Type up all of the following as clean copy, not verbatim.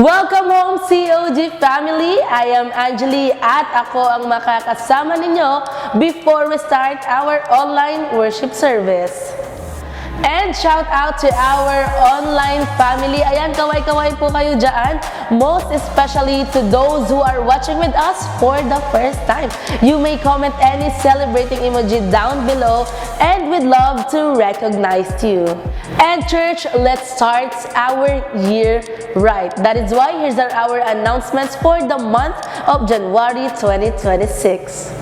Welcome home, COG family! I am Angeli at ako ang makakasama ninyo before we start our online worship service. And shout out to our online family. Ayan, kaway-kaway po kayo dyan. Most especially to those who are watching with us for the first time. You may comment any celebrating emoji down below and we'd love to recognize you. And church, let's start our year right. That is why here's our announcements for the month of January 2026.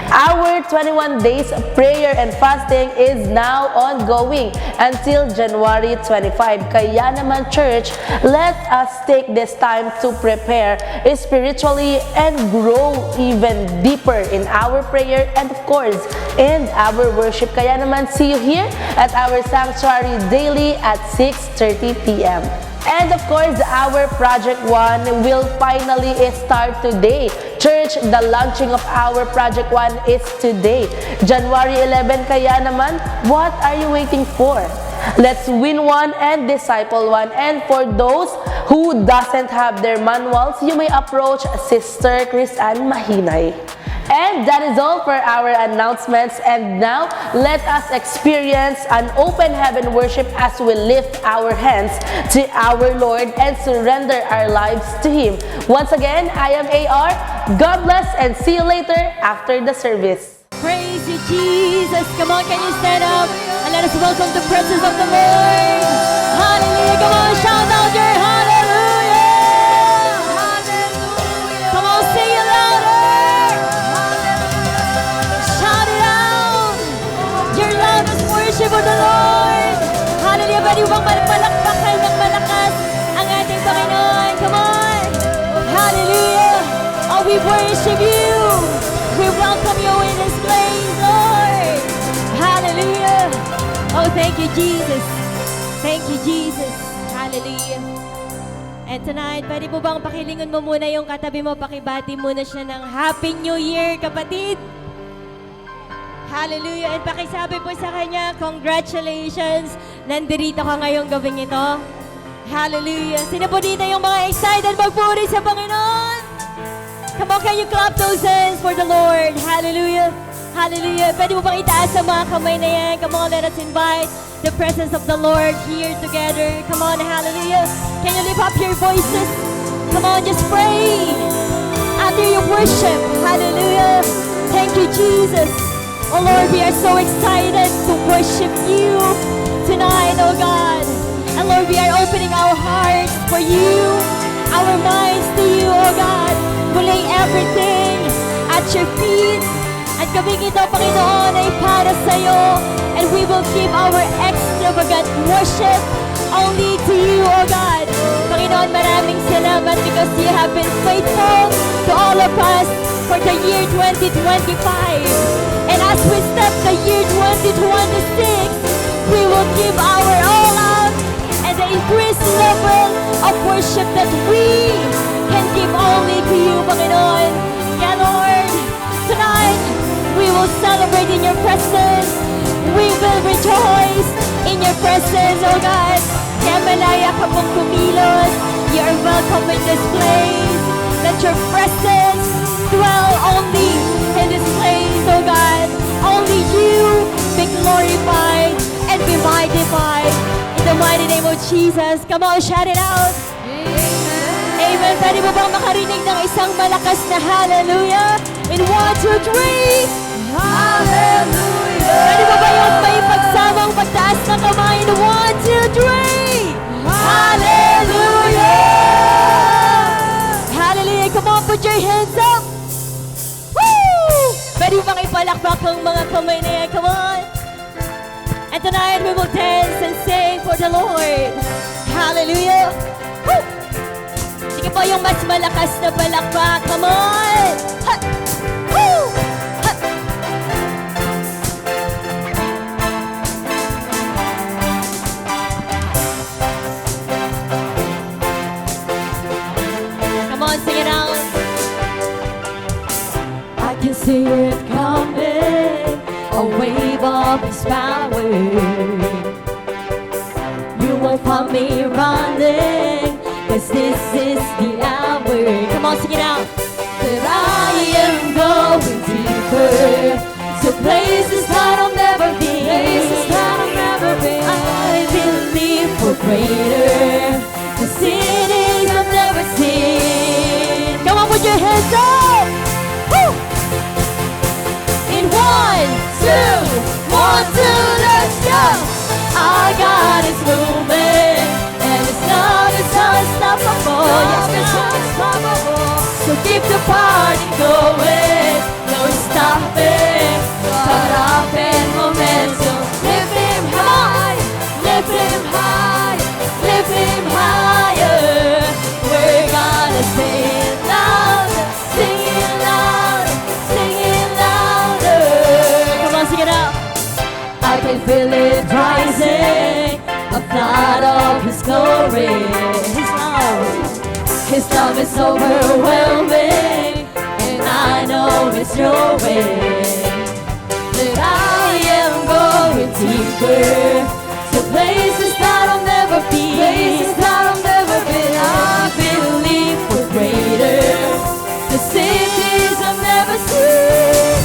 Our 21 days of prayer and fasting is now ongoing until January 25. Kaya naman church, let us take this time to prepare spiritually and grow even deeper in our prayer and of course in our worship. Kaya naman see you here at our sanctuary daily at 6:30 p.m. And of course, our Project 1 will finally start today. Church, the launching of our Project 1 is today. January 11, kaya naman, what are you waiting for? Let's win one and disciple one. And for those who doesn't have their manuals, you may approach Sister Chrisanne Mahinay. And that is all for our announcements. And now, let us experience an open heaven worship as we lift our hands to our Lord and surrender our lives to Him. Once again, I am AR. God bless and see you later after the service. Praise you, Jesus. Come on, can you stand up and let us welcome the presence of the Lord. Hallelujah. Come on, shout out your hallelujah. Hallelujah. Come on, sing it louder. Shout it out. Your loudest worship of the Lord. Hallelujah. Pwede bang palakpakan ng malakas ang ating Panginoon? Come on. Hallelujah. Oh, we worship you. We welcome you in this place, Lord. Hallelujah. Oh, thank you, Jesus. Thank you, Jesus. Hallelujah. And tonight, pwede po bang pakilingon mo muna yung katabi mo, pakibati muna siya ng Happy New Year, kapatid. Hallelujah. And pakisabi po sa kanya, congratulations. Nandirito ka ngayong gabing ito. Hallelujah. Sino po dito yung mga excited magpuri sa Panginoon? Come on, can you clap those hands for the Lord? Hallelujah. Hallelujah. Pwede mo bang itaas sa mga kamay na yan? Come on, let us invite the presence of the Lord here together. Come on, hallelujah. Can you lift up your voices? Come on, just pray after your worship. Hallelujah. Thank you, Jesus. Oh Lord, we are so excited to worship you tonight, oh God. And Lord, we are opening our hearts for you, our minds to you, oh God. We lay everything at your feet. At kaming ito, Panginoon, ay para sa'yo. And we will give our extravagant worship only to you, O God. Panginoon, maraming salamat because you have been faithful to all of us for the year 2025. And as we step the year 2026, we will give our all out and the increased level of worship that we can give only to you, Panginoon. Kaya Lord, tonight, we will celebrate in your presence. We will rejoice in your presence, oh God. Kaya malaya ka pong kumilos. You are welcome in this place. Let your presence dwell only in this place, oh God. Only you be glorified and be magnified. In the mighty name of Jesus. Come on, shout it out. Amen. Pwede mo bang makarinig ng isang malakas na hallelujah? In 1, 2, 3. Hallelujah. Pwede mo ba yung may pagsamang pagtaas ng kamay? In 1, 2, 3. Hallelujah. Hallelujah. Come on, put your hands up. Woo! Pwede mo bang ipalakpak ang mga kamay na yan? Come on. And tonight we will dance and sing for the Lord. Hallelujah. Woo! Sige po yung mas malakas na palakpak. Come on! Ha! Woo! Ha! Come on, sing it out. I can see it coming, a wave of His power. You won't find me running, 'cause this is the hour. Come on, sing it out. That I am going deeper to places that I'll never be. Places that I'll never be. I believe for greater. The cities I've never seen. Come on, put your hands up. Woo! In one, two, let's go. Our God is moving, and His love is unstoppable. Yes, it's unstoppable. So keep the party going, no stopping. Caught up in momentum. Lift Him high, lift Him high, lift Him higher. We're gonna sing it louder, sing it louder, sing it louder. Come on, sing it out. I can feel it rising, a flood of His glory. His love is overwhelming, and I know it's your way. That I am going deeper to places that I'll never be. Places that I'll never be. I believe for greater, the cities I've never seen.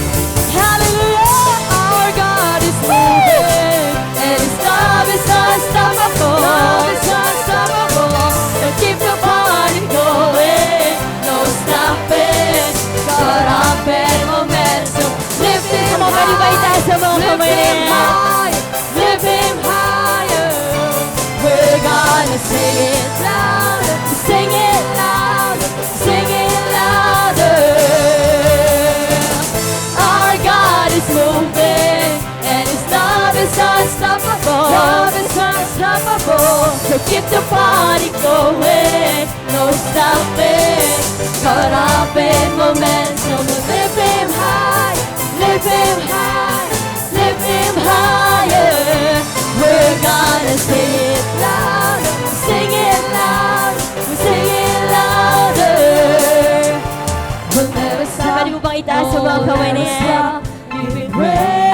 Hallelujah, our God is moving, and His love is unstoppable. Love is unstoppable. So keep the party going, no stopping. Caught up in momentum. Lift Him high, lift Him high, lift Him higher. We're gonna sing it louder, sing it louder, sing it louder. Our God is moving, and His love is unstoppable. Love is unstoppable. So keep the party going, no stopping. Caught up in momentum. Lift Him high, lift Him high, lift Him higher. We're gonna sing it louder, sing it louder, sing it louder. We'll never stop. Pwede mo bang itaas sa mga kamay na yan?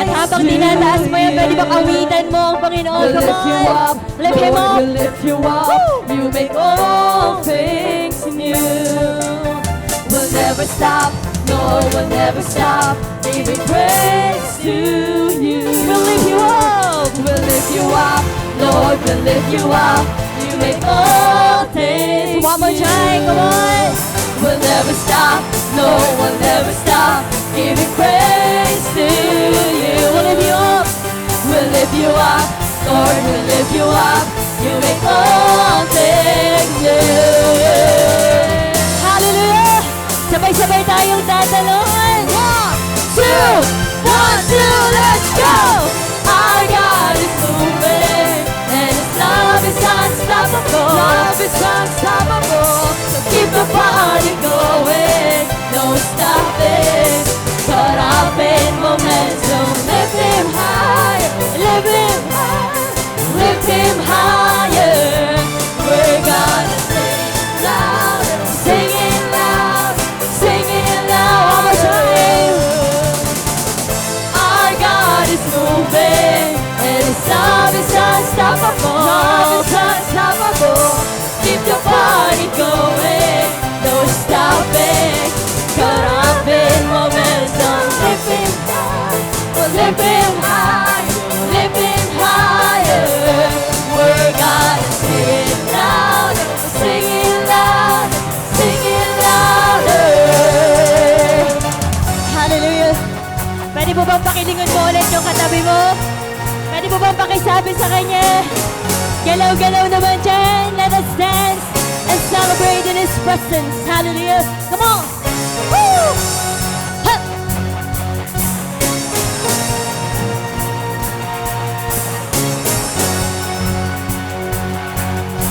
At habang tinataas mo yan, pwede bang awitan mo ang Panginoon? Come on! Lift Him up! We'll lift you up. You make all things new. We'll never stop. No, we'll never stop. Giving praise to you. We'll lift you up! We'll lift you up. Lord, we'll lift you up. You make all things One more time, come on! We'll never stop. No, we'll never stop. Giving praise to you. We'll lift you up! We'll lift you up. Lord, we'll lift you up. You make all things new. Hallelujah! Sabay-sabay tayong tatalon! 1, 2, let's go! Our God is moving, and His love is unstoppable. Love is unstoppable. So keep the party going, no stopping. Caught up in momentum. Lift Him high, lift Him high, lift Him higher. We're gonna sing louder, sing it loud, sing it loud. One more time. Our God is moving, and His love is unstoppable. Love is unstoppable. Keep the party going, no stopping. Caught up in momentum. Lift Him high, we'll lift Him high, lift Him higher. We're gonna sing it louder, sing it louder, sing it louder. Hallelujah! Pwede mo bang pakilingon mo ulit yung katabi mo? Pwede mo bang pakisabi sa kanya? Galaw-galaw naman dyan! Let us dance and celebrate in His presence! Hallelujah! Come on! Woo! Ha!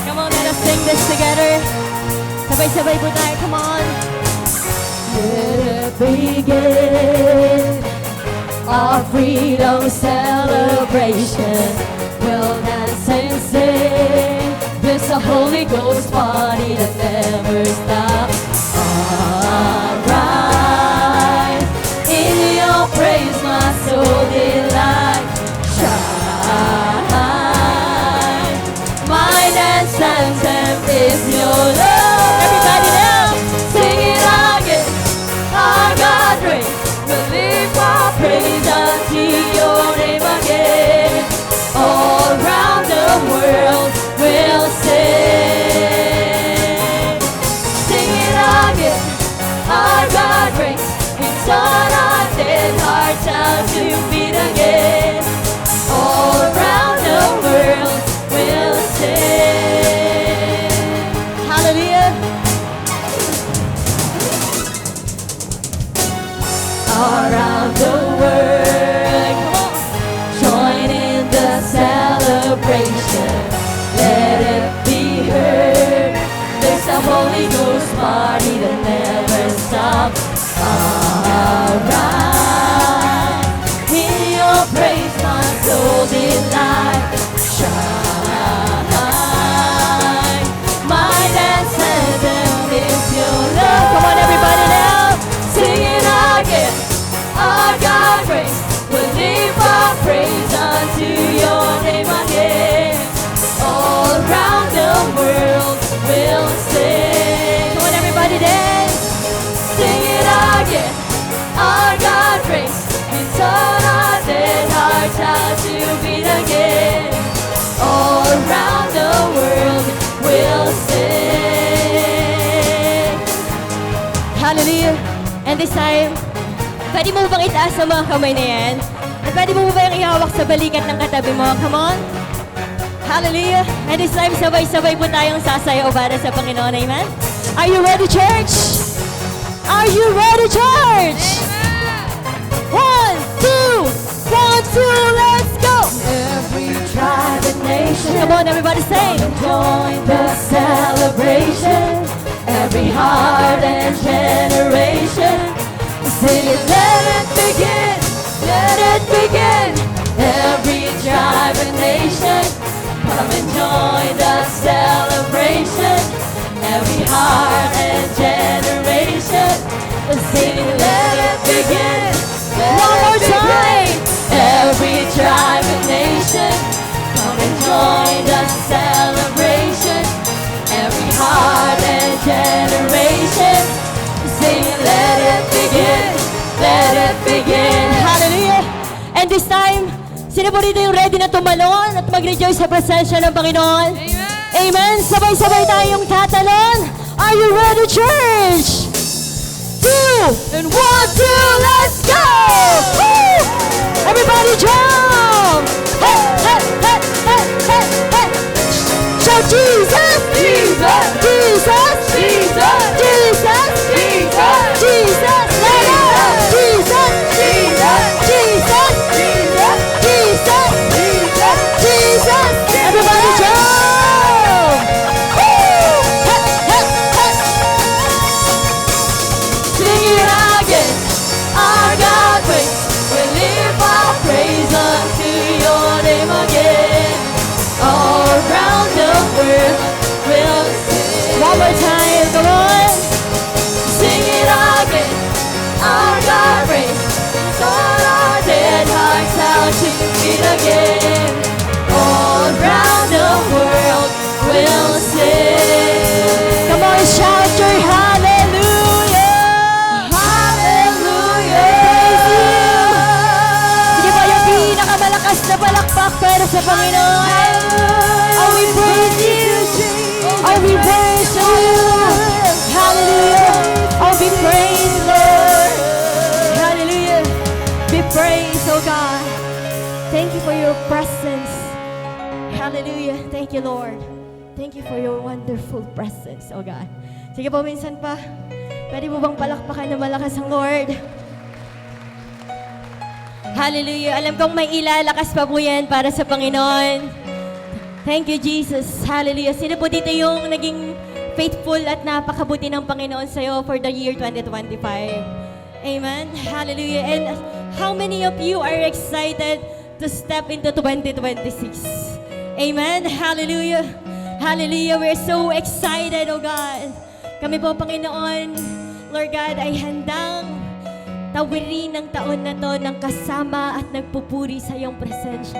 Come on, let us sing this together! Sabay-sabay po tayo, come on! Let it begin. Our freedom celebration. We'll dance and sing. This a Holy Ghost party that never stops. Arise. In your praise, my soul delight. Shine. My dance anthem is your love. around the world. Come on. Join in the celebration. Let it be heard. There's a Holy Ghost party that never stops. Alright. In your praise, my soul delight. Shine. My dance anthem is your love. Come on, everybody now. Sing it again. Our God praise. We'll lift our praise unto your name again. All around the world we'll sing. Come on, everybody dance. Sing it again. Our God praise. We turn our dead hearts out to beat again. All around the world we'll sing. Hallelujah. And this time, pwede mo bang itaas ang mga kamay na yan? At pwede mo ba yung ihawak sa balikat ng katabi mo? Come on. Hallelujah. And this time, sabay-sabay po tayong sasayaw para sa Panginoon. Amen? Are you ready, church? Are you ready, church? 1, 2, 1, 2, let's go! Every tribe and nation, Come on, everybody sing. join the celebration. Every heart and generation, sing it, let it begin, let it begin. Every tribe and nation, come and join the celebration. Every heart and generation, sing it, let it begin. One more time. Every tribe and nation, come and join the celebration. Every heart and generation, sing it, let it begin, let it begin. Hallelujah. And this time, sino po dito yung ready na tumalon at mag-rejoice sa presensya ng Panginoon? Amen. Sabay-sabay tayong tatalon. Are you ready, church? 2 and 1, 2, let's go! Woo! Everybody jump! Hey, hey, hey, hey, hey, hey! Shout Jesus! Jesus! Jesus! Jesus! Jesus! Jesus! Jesus! Let it out! Jesus! Jesus! Jesus! Jesus! Jesus! Jesus! Jesus! Everybody jump! Woo! Hey, hey, hey! Sing it again, our God praise. We lift our praise unto your name again. All around the world we'll sing. One more time, come on! Sing it again, our God praise. Turn our dead hearts out to beat again. All around the world we'll sing. Come on, shout your hallelujah! Hallelujah! Sige pa yung pinakamalakas na palakpak para sa Panginoon. Oh, we praise you. Oh, we praise you. Hallelujah. Oh, be praised, Lord. Hallelujah. Be praised, oh God. Thank you for your presence. Hallelujah. Thank you, Lord. Thank you for your wonderful presence, oh God. Sige po, minsan pa. Pwede mo bang palakpakan na malakas ang Lord? Hallelujah. Alam kong may ilalakas pa po yan para sa Panginoon. Thank you, Jesus. Hallelujah. Sino po dito yung naging faithful at napakabuti ng Panginoon sa'yo for the year 2025? Amen. Hallelujah. And how many of you are excited to step into 2026? Amen. Hallelujah. Hallelujah. We're so excited, oh God. Kami po, Panginoon, Lord God, ay handang tawirin ng taon na to ng kasama at nagpupuri sa iyong presensya.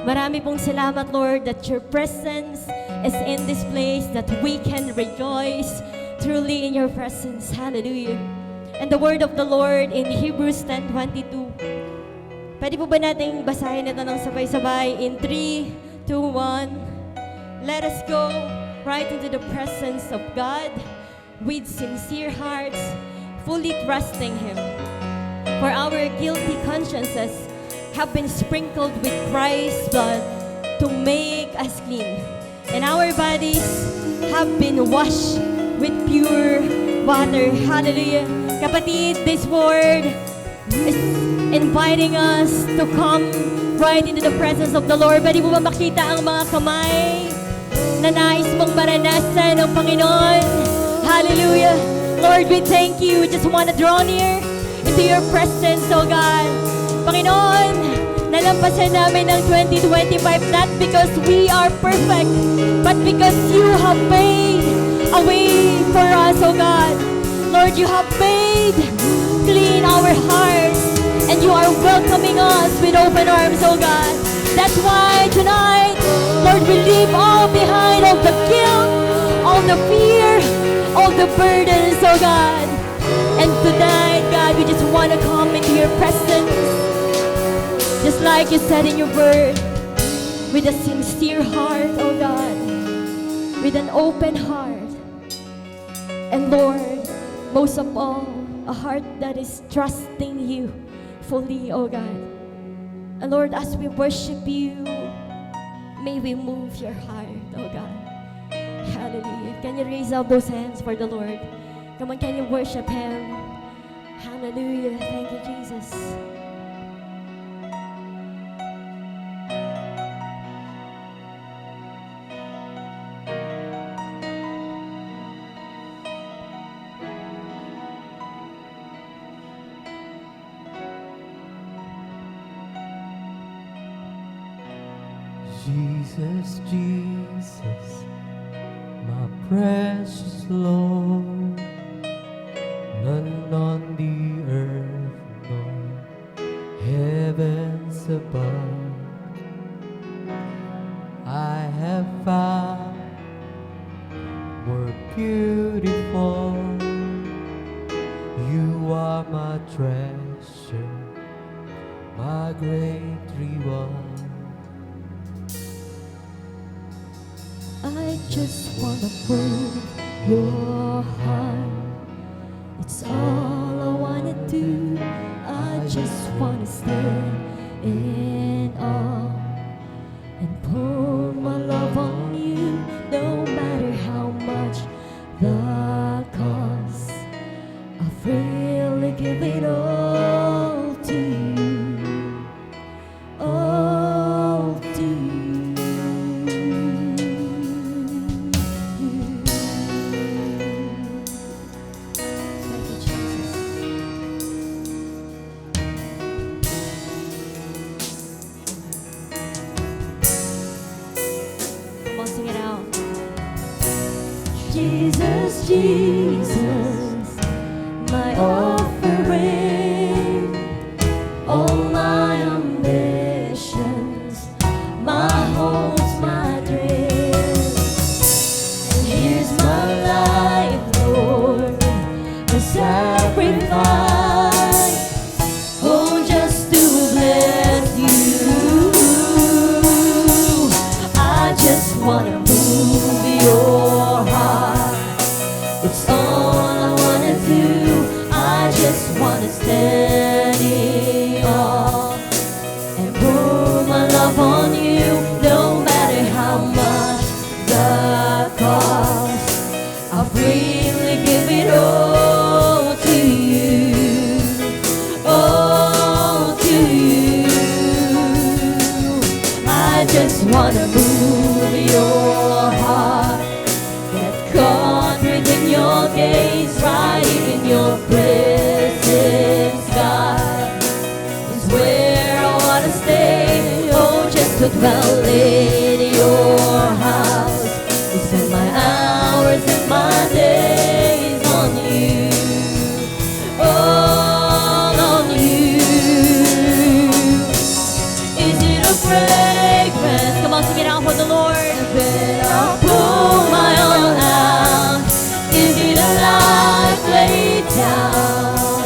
Marami pong salamat, Lord, that your presence is in this place, that we can rejoice truly in your presence. Hallelujah. And the word of the Lord in Hebrews 10:22. Pwede po ba nating basahin ito ng sabay-sabay in 3, 2, 1. Let us go right into the presence of God with sincere hearts, fully trusting Him. For our guilty consciences have been sprinkled with Christ's blood to make us clean, and our bodies have been washed with pure water. Hallelujah. Kapatid, this word is inviting us to come right into the presence of the Lord. Pwede mo ba makita ang mga kamay na nais mong maranasan ng Panginoon? Hallelujah. Lord, we thank you. We just want to draw near into your presence, oh God. Panginoon, nalampasan namin ng 2025 not because we are perfect, but because you have made a way for us, oh God. Lord, you have made clean our hearts, and you are welcoming us with open arms, oh God. That's why tonight, Lord, we leave all behind, all the guilt, all the fear, all the burdens, oh God. And tonight, God, we just want to come into your presence, just like you said in your word, with a sincere heart, oh God, with an open heart. And Lord, most of all, a heart that is trusting you fully, oh God. And Lord, as we worship you, may we move your heart, oh God. Hallelujah. Can you raise up those hands for the Lord? Come on, can you worship Him? Hallelujah. Thank you, Jesus. Jesus, Jesus, my precious Lord, none on the earth nor heavens above I have found more beautiful. You are my treasure, my great reward. I just wanna prove your heart. It's all I wanna do. I just wanna stand in awe and pour my love on you, no matter how much the cost. I freely give it all to you, all to you. Thank you, Jesus. Come on, sing it out. Jesus, Jesus, my offering, all my ambitions, my hopes, my dreams. And here's my life, Lord, a sacrifice, oh, just to bless you. I just wanna move your heart. It's all I wanna do. I just wanna stand in awe and pour my love on you, no matter how much the cost. I'll freely give it all to you, all to you. I just wanna move your heart, get caught within your gaze, right in your presence, God, is where I wanna stay. Oh, just to dwell in your house, to spend my hours and my days on you, all on you. Is it a fragrance? Come on, sing it out for the Lord. That I'll pour my all out. Is it a life laid down?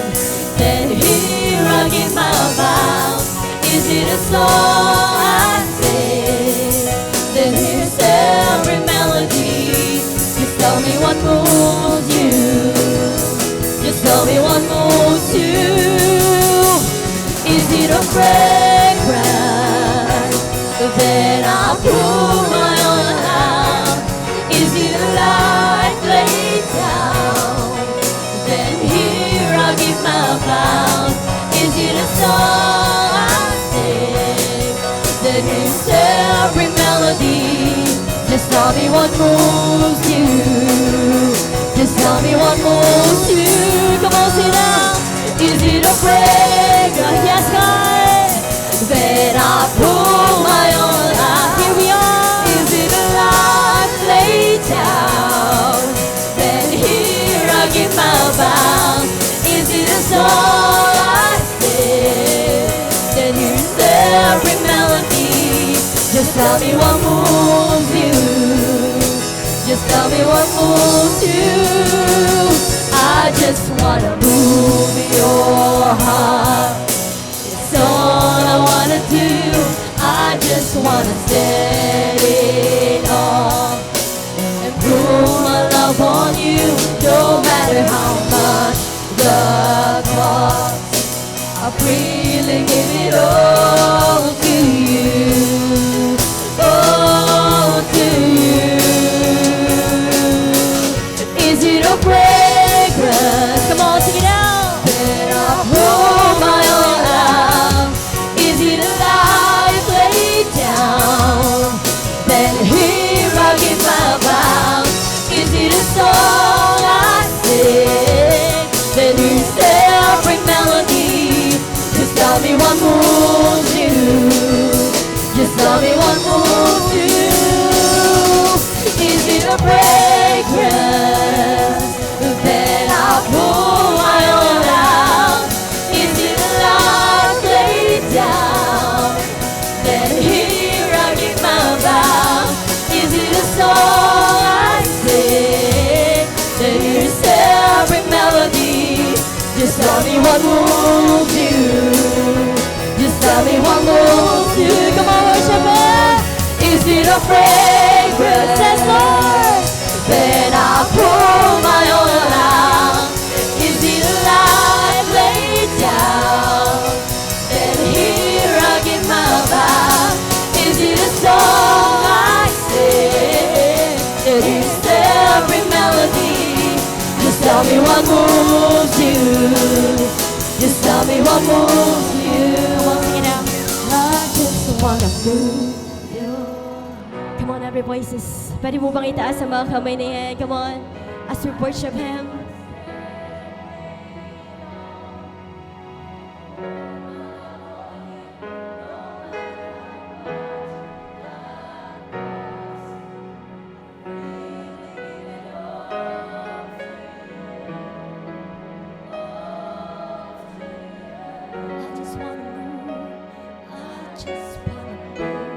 Then here I give my vows. Is it a song I sing? Then here's every melody. Just tell me what moves you. Just tell me what moves you. Is it a fragrance? Then I'll pour my all out. Is it a life laid down? Then here I'll give my vows. Is song I sing. Then use every melody. Just tell me what moves you. Just tell me what moves you. Come on, sit down. Is it a prayer? Yes, God. Then I pull my own life. Here we are. Is it a life laid down? Then here I give my vow. Is it a song I sing? Then here's every melody. Just tell me what moves you. Just tell me what moves you. I just wanna move your heart. It's all I wanna do. I just wanna set it off and prove my love on you. No matter how much the cost, I freely give it all to you. All to you. Is it a fragrance? Come on, sing it out. Then I pour my oil out. Is it a life laid down? Then here I give my vow. Is it a song I sing? Then here's every melody. Just tell me what moves you. Just tell me what moves you. Is it a fragrance? Then I'll pull my own out. Is it a life laid down? Then here I give my vow. Is it a song I sing? Then here's every melody. Just tell me what moves you. Just tell me what moves you. Come on, worship it. Is it a fragrance? Yes, Lord. Then I pour my oil out. Is it a life laid down? Then here I give my vow. Is it a song I sing? It is every melody. Just tell me what moves you. Just tell me what moves you. Come on, sing it out. I just wanna move you. Come on, every voices. Pwede mo bang itaas ang mga kamay na yan? Come on, as we worship Him. I just wanna move. I just wanna move.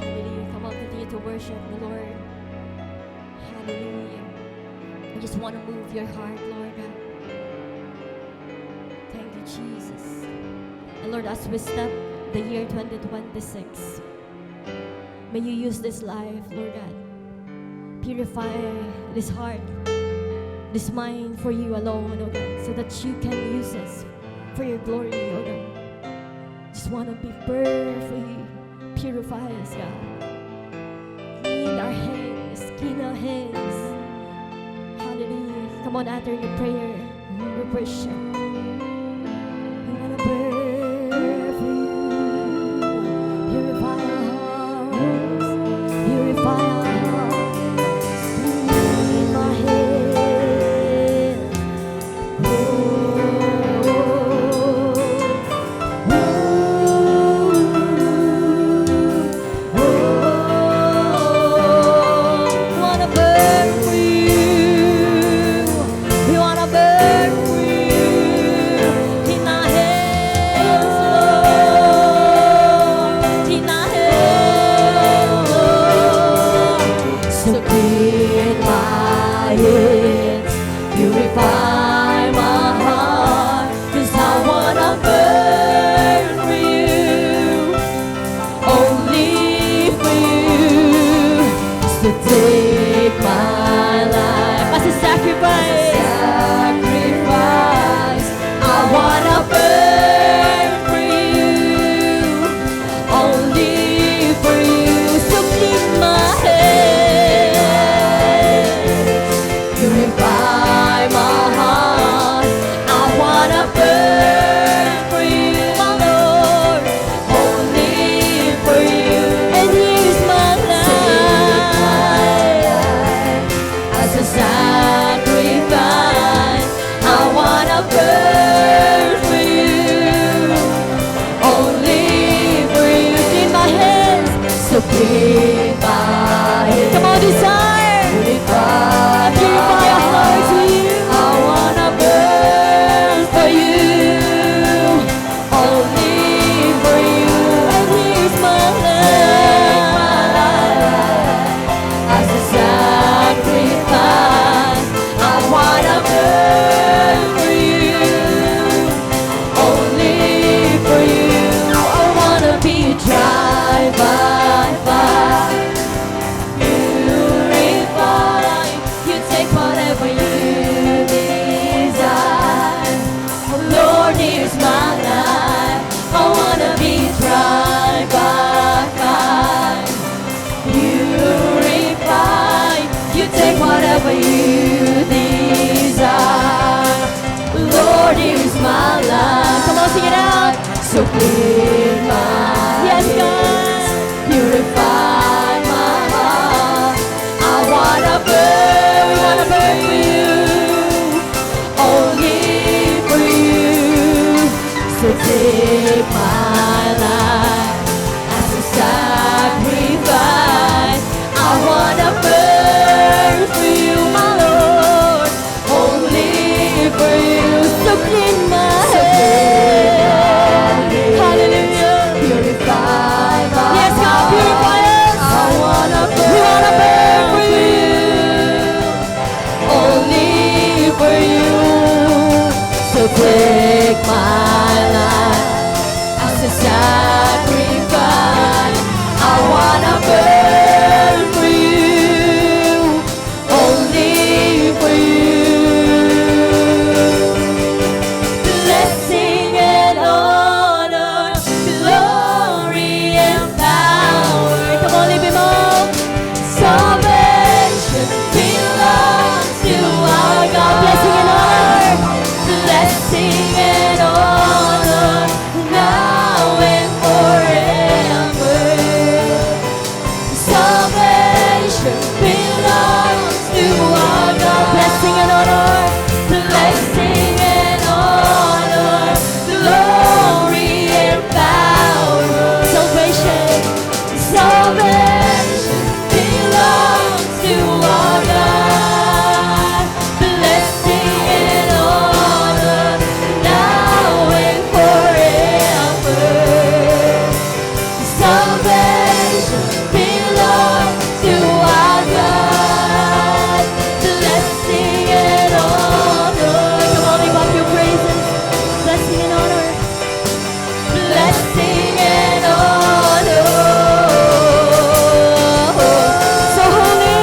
Hallelujah. Come on, continue to worship the Lord. Hallelujah. I just want to move your heart, Lord God. Thank you, Jesus. And Lord, as we step the year 2026, may you use this life, Lord God. Purify this heart, this mind for you alone, oh God, so that you can use us for your glory, oh God. Just want to be pure for you. Purify us, God. Clean our hands, clean our hands. Hallelujah. Come on, after your prayer, your worship. We want to burn for you. Purify our hearts. Purify our hearts. Clean my hands. Wanna burn for you. We wanna burn for you. In our hands, Lord. In our hands, Lord. So clean my hands, purify my heart. 'Cause I wanna burn for you. Lord, here's my life. I wanna be tried by fire. Purify. You take whatever you desire. Lord, here's my life. Come on, sing it out. So clean my Yes, hands. God. Purify my heart. I wanna burn, we wanna burn for you, only for you. So take my life as a sacrifice. I wanna burn for you, my Lord, only for you. So clean my hands. Hallelujah. Purify my Yes, God, purify us. I wanna burn for you, only for you. So take my life as a sacrifice. I wanna burn for you, only for you. Blessing and honor, glory and power. Come on, lift him up. Salvation belongs to our God. Blessing and honor. Blessing and honor, now and forever. Salvation belongs to our God. Blessing and honor. Blessing and honor, glory and power. Salvation. Salvation belongs to our God. Blessing and honor, now and forever. Salvation belongs to our God. Blessing and honor. Come on, lift up your praises. Blessing and honor. Blessing and honor. So holy.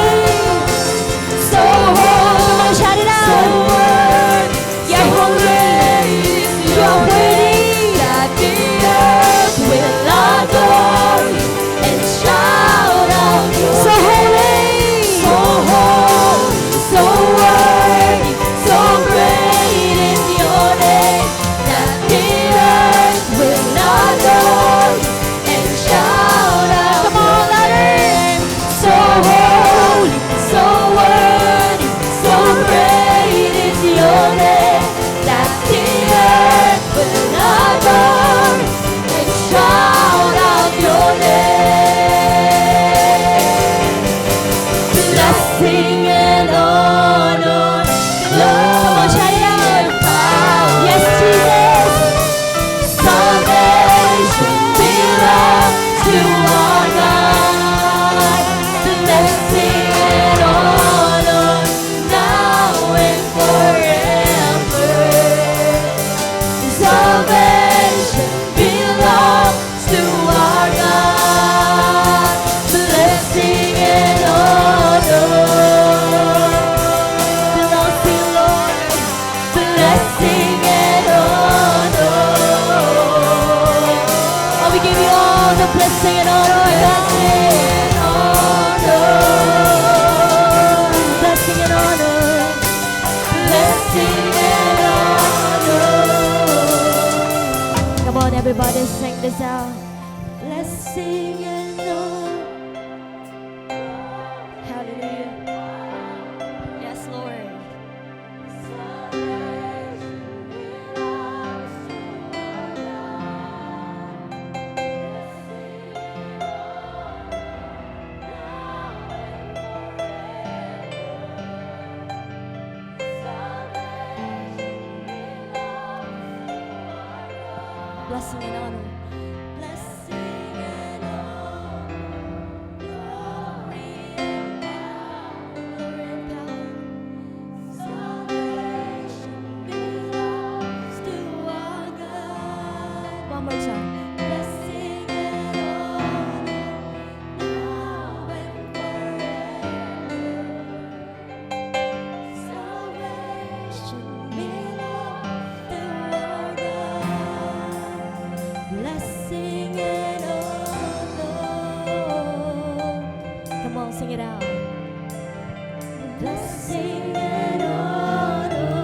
So holy. Come on, shout it So out. worthy, You're so holy. great is You're your worthy. name, that the earth will adore you and shout out your So name. holy. So holy, so worthy, so great is your name, that the earth will adore you and shout out Come on, your name. So holy, so worthy, so great is your name, that the earth will adore you and shout out your name. Blessing and honor, glory shout it out. and power. Yes, Jesus. Salvation belongs to our God. Blessing and honor, now and forever. Salvation belongs to our God. Blessing and honor belongs to you, Lord. Blessing and honor. Oh, we give you all the blessing and honor, God. Blessing and honor. Blessing and honor. Come on, everybody, sing this out. Blessing and honor. Hallelujah. Yes, Lord. Blessing and honor. Blessing and honor, glory and power. Salvation belongs to our God. One more time. Blessing and honor, now and forever. Salvation belongs to our God. it out. Blessing and honor,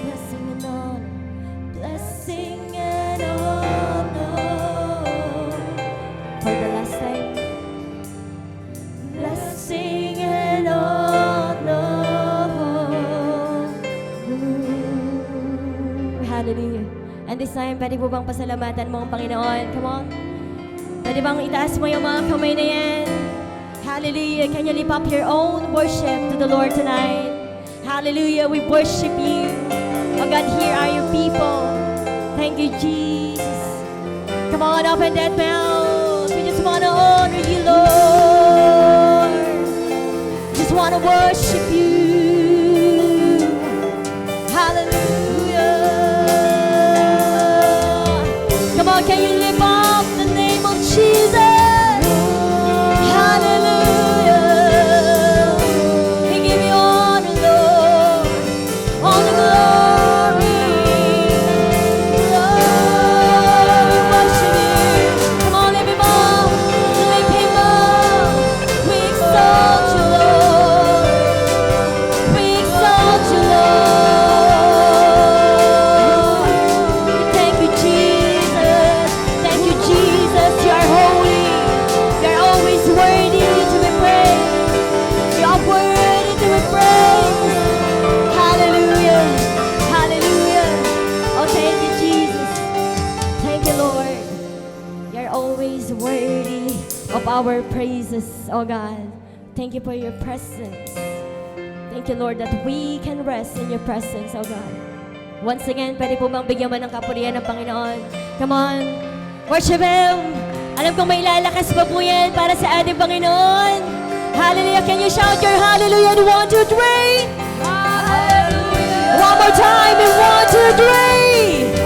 blessing and honor, blessing and honor. For the last time. Blessing and honor. Hallelujah. And this time, pwede po bang pasalamatan mo ang Panginoon? Come on. Pwede bang itaas mo yung mga kamay na yan? Hallelujah. Can you lift up your own worship to the Lord tonight? Hallelujah. We worship you. Oh God, here are your people. Thank you, Jesus. Come on, open that mouth. We just want to honor you, Lord. Just want to worship you. Hallelujah. Come on, can you lift up the name of Jesus? Hallelujah. We give you honor, Lord. All the glory. Lord, we worship you. Come on, lift him up. Lift him up. We exalt you, Lord. We exalt you, Lord. Thank you, Jesus. Thank you, Jesus. You are holy. You are always worthy to be praised. You are worthy to be praised. Hallelujah. Hallelujah. Oh, thank you, Jesus. Thank you, Lord. You are always worthy of our praises, oh God. Thank you for your presence. Thank you, Lord, that we can rest in your presence, oh God. Once again, pwede po bang bigyan mo ng kapurihan ng Panginoon? Come on, worship Him! Alam kong may lalakas pa po yan para sa ating Panginoon. Hallelujah! Can you shout your hallelujah in 1, 2, 3? Hallelujah! One more time in 1, 2, 3!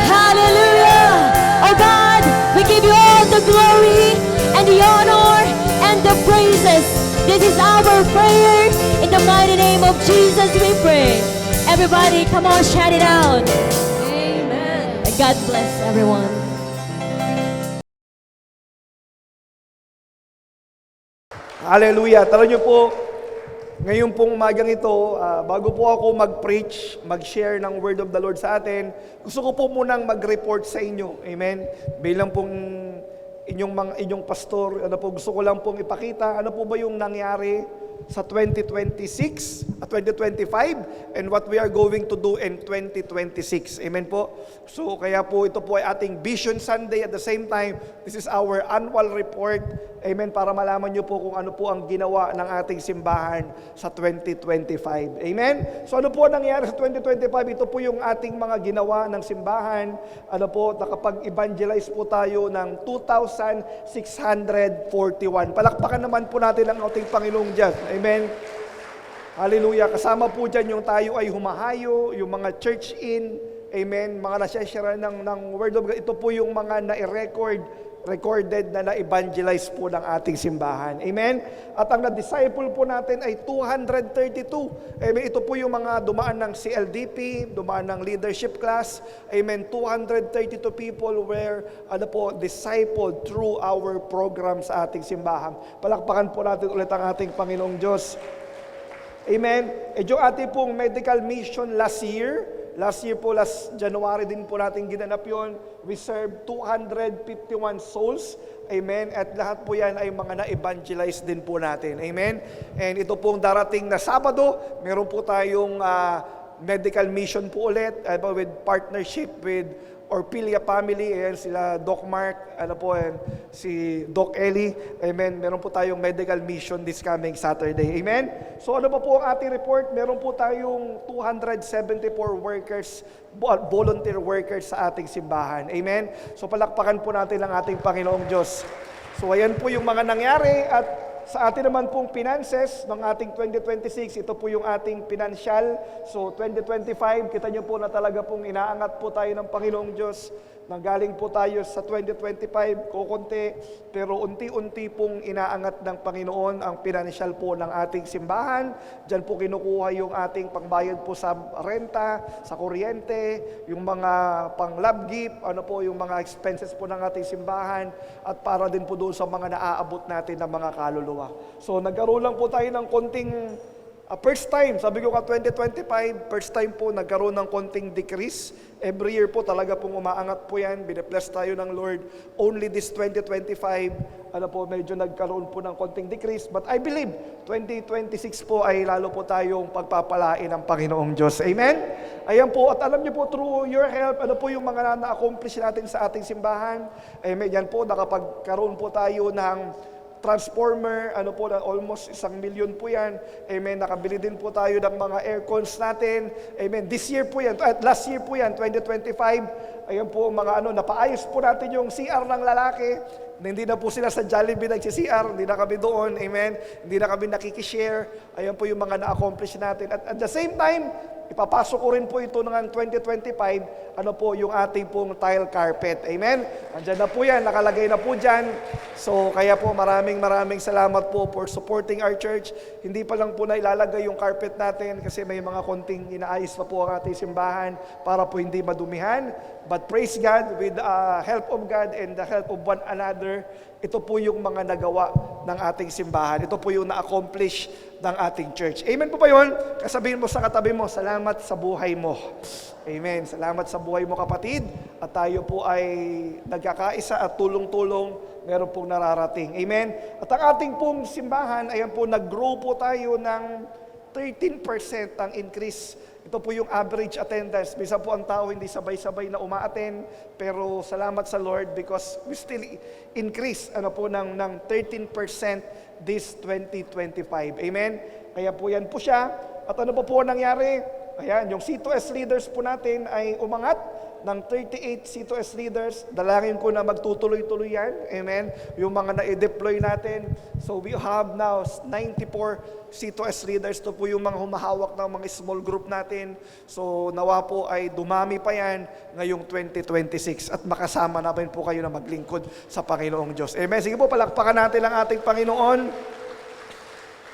Hallelujah! Oh God, we give you all the glory and the honor and the praises. This is our prayer. In the mighty name of Jesus we pray. Everybody, come on, shout it out. Amen. God bless everyone. Hallelujah. Tala niyo po, ngayon pong umagang ito, bago po ako mag-preach, mag-share ng word of the Lord sa atin, gusto ko po munang mag-report sa inyo. Amen? Bilang pong inyong pastor, gusto ko lang pong ipakita, ano po ba yung nangyari sa 2026 at 2025 and what we are going to do in 2026. Amen po. So kaya po ito po ay ating Vision Sunday, at the same time this is our annual report. Amen, para malaman niyo po kung ano po ang ginawa ng ating simbahan sa 2025. Amen. So ano po nangyari sa 2025? Ito po yung ating mga ginawa ng simbahan. Ano po, nakapag-evangelize po tayo ng 2,641. Palakpakan naman po natin ang ating Panginoong Diyos. Amen. Hallelujah. Kasama po dyan yung tayo ay humahayo, yung mga church in, amen, mga nasyashare ng Word of God. Ito po yung mga recorded na na-evangelize po ng ating simbahan. Amen. At ang na-disciple po natin ay 232. Amen. Ito po yung mga dumaan ng CLDP, dumaan ng leadership class. Amen. 232 people were discipled through our program sa ating simbahan. Palakpakan po natin ulit ang ating Panginoong Diyos. Amen. Yung ating pong medical mission last year po, last January din po natin ginanap yun. We served 251 souls. Amen. At lahat po yan ay mga na-evangelize din po natin. Amen. And ito pong darating na Sabado, meron po tayong medical mission po ulit with partnership with Orpilia family, ayan, sila Doc Mark, si Doc Ellie, amen. Meron po tayong medical mission this coming Saturday, amen. So ano pa po ang ating report? Meron po tayong 274 workers, volunteer workers sa ating simbahan, amen. So palakpakan po natin ang ating Panginoong Diyos. So ayan po yung mga nangyari, at Sa atin naman pong finances ng ating 2026, ito po yung ating financial. So 2025, kita nyo po na talaga pong inaangat po tayo ng Panginoong Diyos. Nanggaling po tayo sa 2025, kukunti, pero unti-unti pong inaangat ng Panginoon ang financial po ng ating simbahan. Diyan po kinukuha yung ating pangbayad po sa renta, sa kuryente, yung mga pang-love gift, ano po yung mga expenses po ng ating simbahan, at para din po doon sa mga naaabot natin ng mga kaluluwa. So nagkaroon lang po tayo ng konting first time, sabi ko ka 2025, first time po nagkaroon ng konting decrease. Every year po talaga pong umaangat po yan. Bine-bless tayo ng Lord. Only this 2025, medyo nagkaroon po ng konting decrease. But I believe, 2026 po ay lalo po tayong pagpapalain ng Panginoong Diyos. Amen? Ayan po, at alam niyo po, through your help, ano po yung mga na-accomplish natin sa ating simbahan. Amen, yan po, nakapagkaroon po tayo ng transformer, na almost 1 million po yan. Amen. Nakabili din po tayo ng mga aircons natin. Amen. This year po yan, at last year po yan, 2025. Ayan po, mga napaayos po natin yung CR ng lalaki. Hindi na po sila sa Jollibee nagsi-CR, hindi na kami doon. Amen. Hindi na kami nakikishare. Ayan po yung mga na-accomplish natin. At the same time, ipapasok ko rin po ito ng 2025, yung ating pong tile carpet. Amen? Andyan na po yan, nakalagay na po dyan. So, kaya po maraming salamat po for supporting our church. Hindi pa lang po na ilalagay yung carpet natin kasi may mga konting inaayos pa po ang ating simbahan para po hindi madumihan. But praise God, with the help of God and the help of one another, ito po yung mga nagawa ng ating simbahan. Ito po yung na-accomplish ng ating church. Amen po ba yun? Kasabihin mo sa katabi mo, salamat sa buhay mo. Amen. Salamat sa buhay mo, kapatid. At tayo po ay nagkakaisa at tulong-tulong meron pong nararating. Amen. At ang ating pong simbahan, ayan po, nag-grow po tayo ng 13% ang increase. Ito po yung average attendance. Minsan po ang tao hindi sabay-sabay na umaattend, pero salamat sa Lord because we still increase ng 13% this 2025. Amen? Kaya po yan po siya. At ano po nangyari? Ayan, yung C2S leaders po natin ay umangat ng 38 C2S leaders. Dalangin ko na magtutuloy-tuloy yan. Amen? Yung mga na-deploy natin. So we have now 94 C2S leaders. Ito po yung mga humahawak ng mga small group natin. So nawa po ay dumami pa yan ngayong 2026 at makasama namin po kayo na maglingkod sa Panginoong Diyos. Amen? Sige po, palakpakan natin ang ating Panginoon.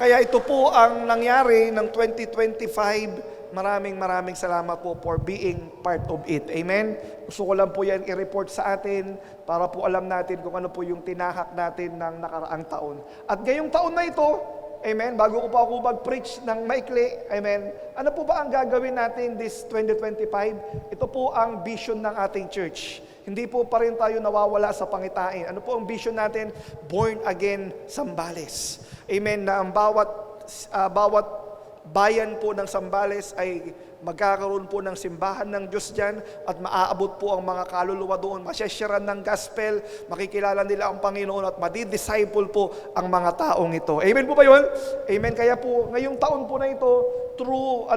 Kaya ito po ang nangyari ng 2025. Maraming salamat po for being part of it. Amen? Gusto ko lang po yan i-report sa atin para po alam natin kung ano po yung tinahak natin ng nakaraang taon. At ngayong taon na ito, amen, bago ko pa ako mag-preach ng maikli, amen, ano po ba ang gagawin natin this 2025? Ito po ang vision ng ating church. Hindi po pa rin tayo nawawala sa pangitain. Ano po ang vision natin? Born again Zambales. Amen, na ang bawat bayan po ng Zambales ay magkakaroon po ng simbahan ng Diyos dyan at maaabot po ang mga kaluluwa doon. Masyasyaran ng gospel, makikilala nila ang Panginoon at madidisciple po ang mga taong ito. Amen po ba yun? Amen. Kaya po, ngayong taon po na ito, through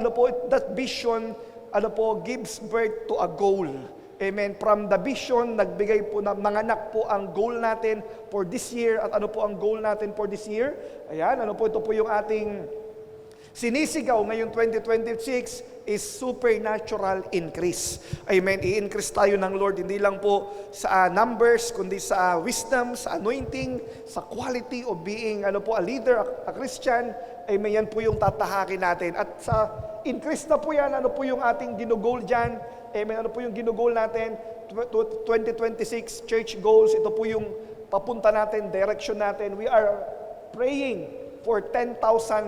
that vision, gives birth to a goal. Amen. From the vision, nagbigay po ng manganak po ang goal natin for this year. At ano po ang goal natin for this year? Ayan, ito po yung ating sinisigaw ngayong 2026 is supernatural increase. Amen. I-increase tayo ng Lord, hindi lang po sa numbers, kundi sa wisdom, sa anointing, sa quality of being a leader, a Christian. Amen. Yan po yung tatahakin natin. At sa increase na po yan, ano po yung ating ginugol dyan? Amen. Ano po yung ginugol natin? 2026 church goals. Ito po yung papunta natin, direction natin. We are praying for 10,000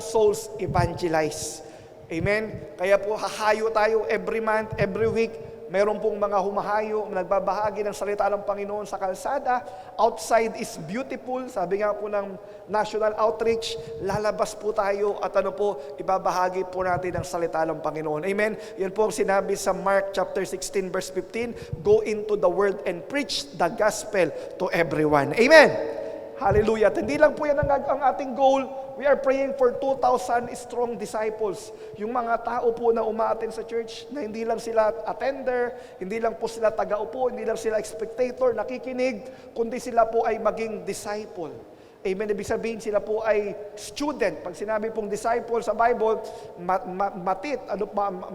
souls evangelized. Amen? Kaya po hahayo tayo every month, every week. Meron pong mga humahayo, nagbabahagi ng salita ng Panginoon sa kalsada. Outside is beautiful. Sabi nga po ng National Outreach, lalabas po tayo at ibabahagi po natin ang salita ng Panginoon. Amen? Yan po ang sinabi sa Mark chapter 16 verse 15, go into the world and preach the gospel to everyone. Amen? Hallelujah. At hindi lang po yan ang ating goal. We are praying for 2,000 strong disciples. Yung mga tao po na umaattend sa church, na hindi lang sila attender, hindi lang po sila taga-upo, hindi lang sila spectator, nakikinig, kundi sila po ay maging disciple. Amen. Ibig sabihin sila po ay student. Pag sinabi pong disciple sa Bible,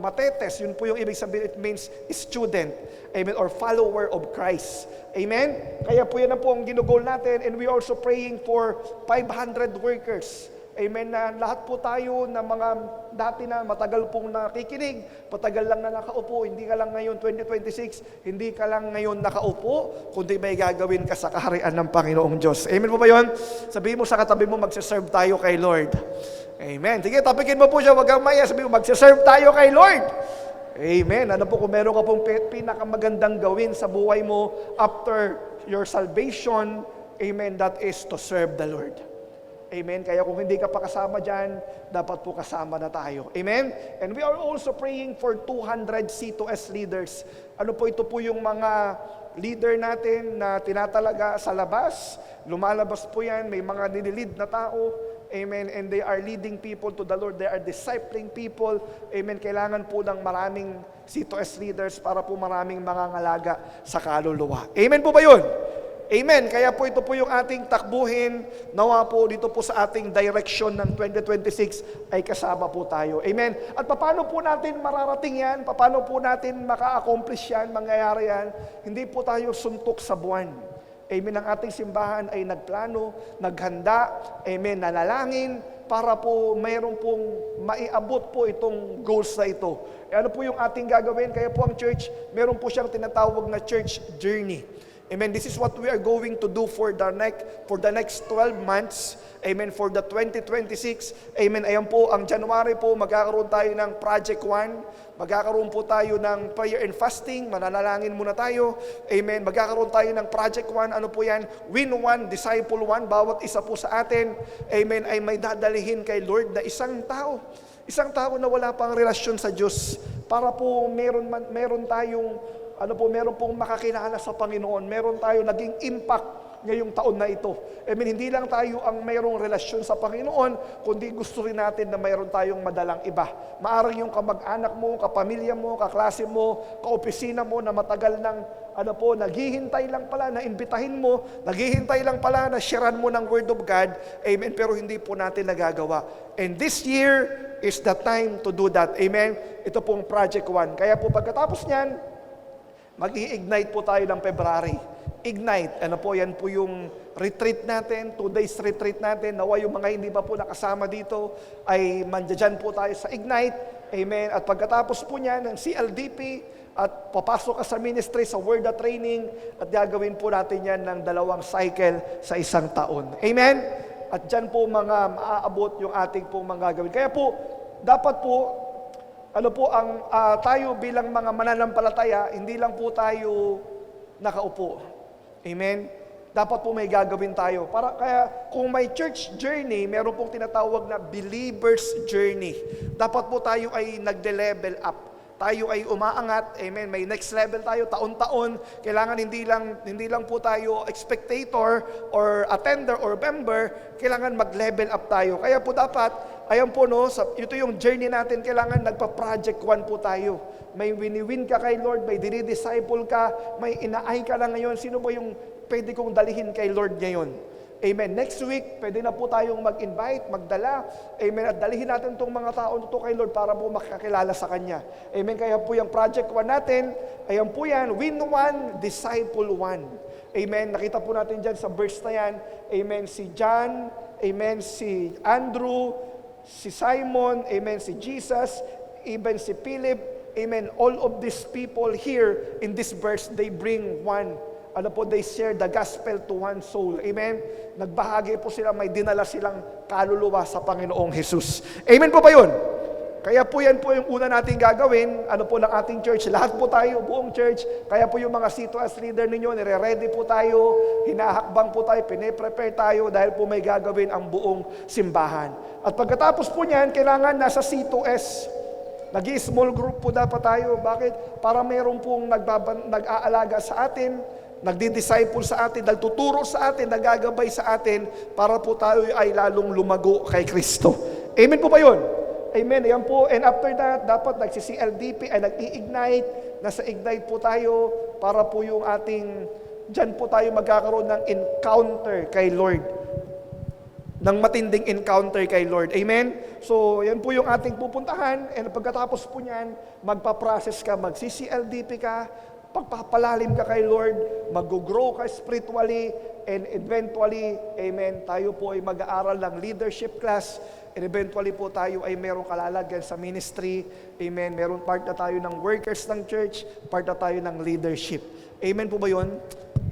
matetes, yun po yung ibig sabihin, it means student. Amen. Or follower of Christ. Amen. Kaya po yan na po ang ginugol natin, and we are also praying for 500 workers. Amen, na lahat po tayo na mga dati na matagal pong nakikinig, matagal lang na nakaupo, hindi ka lang ngayon 2026, hindi ka lang ngayon nakaupo, kundi may gagawin ka sa kaharian ng Panginoong Diyos. Amen po ba yun? Sabihin mo sa katabi mo, magsiserve tayo kay Lord. Amen. Sige, tapikin mo po siya, wag kang maya, sabihin mo, magsiserve tayo kay Lord. Amen. Ano po, kung meron ka pong pinakamagandang gawin sa buhay mo after your salvation, amen, that is to serve the Lord. Amen. Kaya kung hindi ka pa kasama dyan, dapat po kasama na tayo. Amen. And we are also praying for 200 C2S leaders. Ano po, ito po yung mga leader natin na tinatalaga sa labas. Lumalabas po yan, may mga nililid na tao. Amen. And they are leading people to the Lord. They are discipling people. Amen. Kailangan po ng maraming C2S leaders para po maraming mangangalaga sa kaluluwa. Amen po ba yun? Amen. Kaya po ito po yung ating takbuhin. Nawa po dito po sa ating direction ng 2026 ay kasama po tayo. Amen. At paano po natin mararating yan? Paano po natin maka-accomplish yan? Mangyayari yan? Hindi po tayo suntok sa buwan. Amen. Ang ating simbahan ay nagplano, naghanda, amen, nanalangin, para po mayroon pong maiabot po itong goals na ito. Ano po yung ating gagawin? Kaya po ang church, meron po siyang tinatawag na church journey. Amen. This is what we are going to do for the next 12 months. Amen. For the 2026. Amen. Ayan po, ang January po, magkakaroon tayo ng Project 1. Magkakaroon po tayo ng prayer and fasting. Mananalangin muna tayo. Amen. Magkakaroon tayo ng Project 1. Ano po yan? Win 1, Disciple 1. Bawat isa po sa atin, amen, ay may dadalihin kay Lord na isang tao. Isang tao na wala pang relasyon sa Diyos. Para po meron tayong meron pong makakilala sa Panginoon. Meron tayo naging impact ngayong taon na ito. Hindi lang tayo ang mayroong relasyon sa Panginoon, kundi gusto rin natin na mayroon tayong madalang iba. Maaring yung kamag-anak mo, kapamilya mo, kaklase mo, kaopisina mo na matagal nang naghihintay lang pala na imbitahin mo, naghihintay lang pala na sharean mo ng Word of God, amen, pero hindi po natin nagagawa. And this year is the time to do that. Amen? Ito pong Project 1. Kaya po pagkatapos niyan, mag-i-ignite po tayo ng February. Ignite, yan po yung retreat natin, 2 days retreat natin. Nawa yung mga hindi pa po nakasama dito, ay mandyan po tayo sa Ignite. Amen. At pagkatapos po niyan ng CLDP, at papasok ka sa ministry, sa Word of Training, at gagawin po natin yan ng 2 cycle sa isang taon. Amen. At dyan po mga maaabot yung ating pong mga gagawin. Kaya po, dapat po, tayo bilang mga mananampalataya, hindi lang po tayo nakaupo. Amen? Dapat po may gagawin tayo. Kaya kung may church journey, meron pong tinatawag na believer's journey. Dapat po tayo ay nagde-level up. Tayo ay umaangat, amen, may next level tayo, taon-taon. Kailangan hindi lang po tayo spectator or attender or member, kailangan mag-level up tayo. Kaya po dapat, ayan po ito yung journey natin, kailangan nagpa-project 1 po tayo. May wini-win ka kay Lord, may dinidisciple ka, may inaay ka lang ngayon. Sino ba yung pwede kong dalihin kay Lord ngayon? Amen. Next week, pwede na po tayong mag-invite, magdala. Amen. At dalihin natin itong mga tao ito kay Lord para po makakilala sa Kanya. Amen. Kaya po yung Project 1 natin, ayan po yan, Win 1, Disciple 1. Amen. Nakita po natin dyan sa verse na yan. Amen. Si John, amen, si Andrew, si Simon, amen, si Jesus, even si Philip, amen. All of these people here in this verse, they bring one. They share the gospel to one soul. Amen? Nagbahagi po sila, may dinala silang kaluluwa sa Panginoong Jesus. Amen po ba yun? Kaya po yan po yung una nating gagawin, ng ating church. Lahat po tayo, buong church. Kaya po yung mga C2S leader ninyo, nire-ready po tayo, hinahakbang po tayo, pine-prepare tayo dahil po may gagawin ang buong simbahan. At pagkatapos po niyan, kailangan nasa C2S. Nag-i-small group po dapat tayo. Bakit? Para mayroon pong nag-aalaga sa atin, nagdi-disciple sa atin, nagtuturo sa atin, nagagabay sa atin, para po tayo ay lalong lumago kay Kristo. Amen po ba yun? Amen. Ayan po. And after that, dapat nagsi-CLDP ay nag-i-ignite. Nasa ignite po tayo para po yung dyan po tayo magkakaroon ng encounter kay Lord. ng matinding encounter kay Lord. Amen? So, yan po yung ating pupuntahan. And pagkatapos po niyan, magpa-process ka, mag-CCLDP ka, pagpapalalim ka kay Lord, mag-grow ka spiritually, and eventually, amen, tayo po ay mag-aaral ng leadership class, and eventually po tayo ay merong kalalagyan sa ministry, amen, meron part na tayo ng workers ng church, part na tayo ng leadership. Amen po ba yun?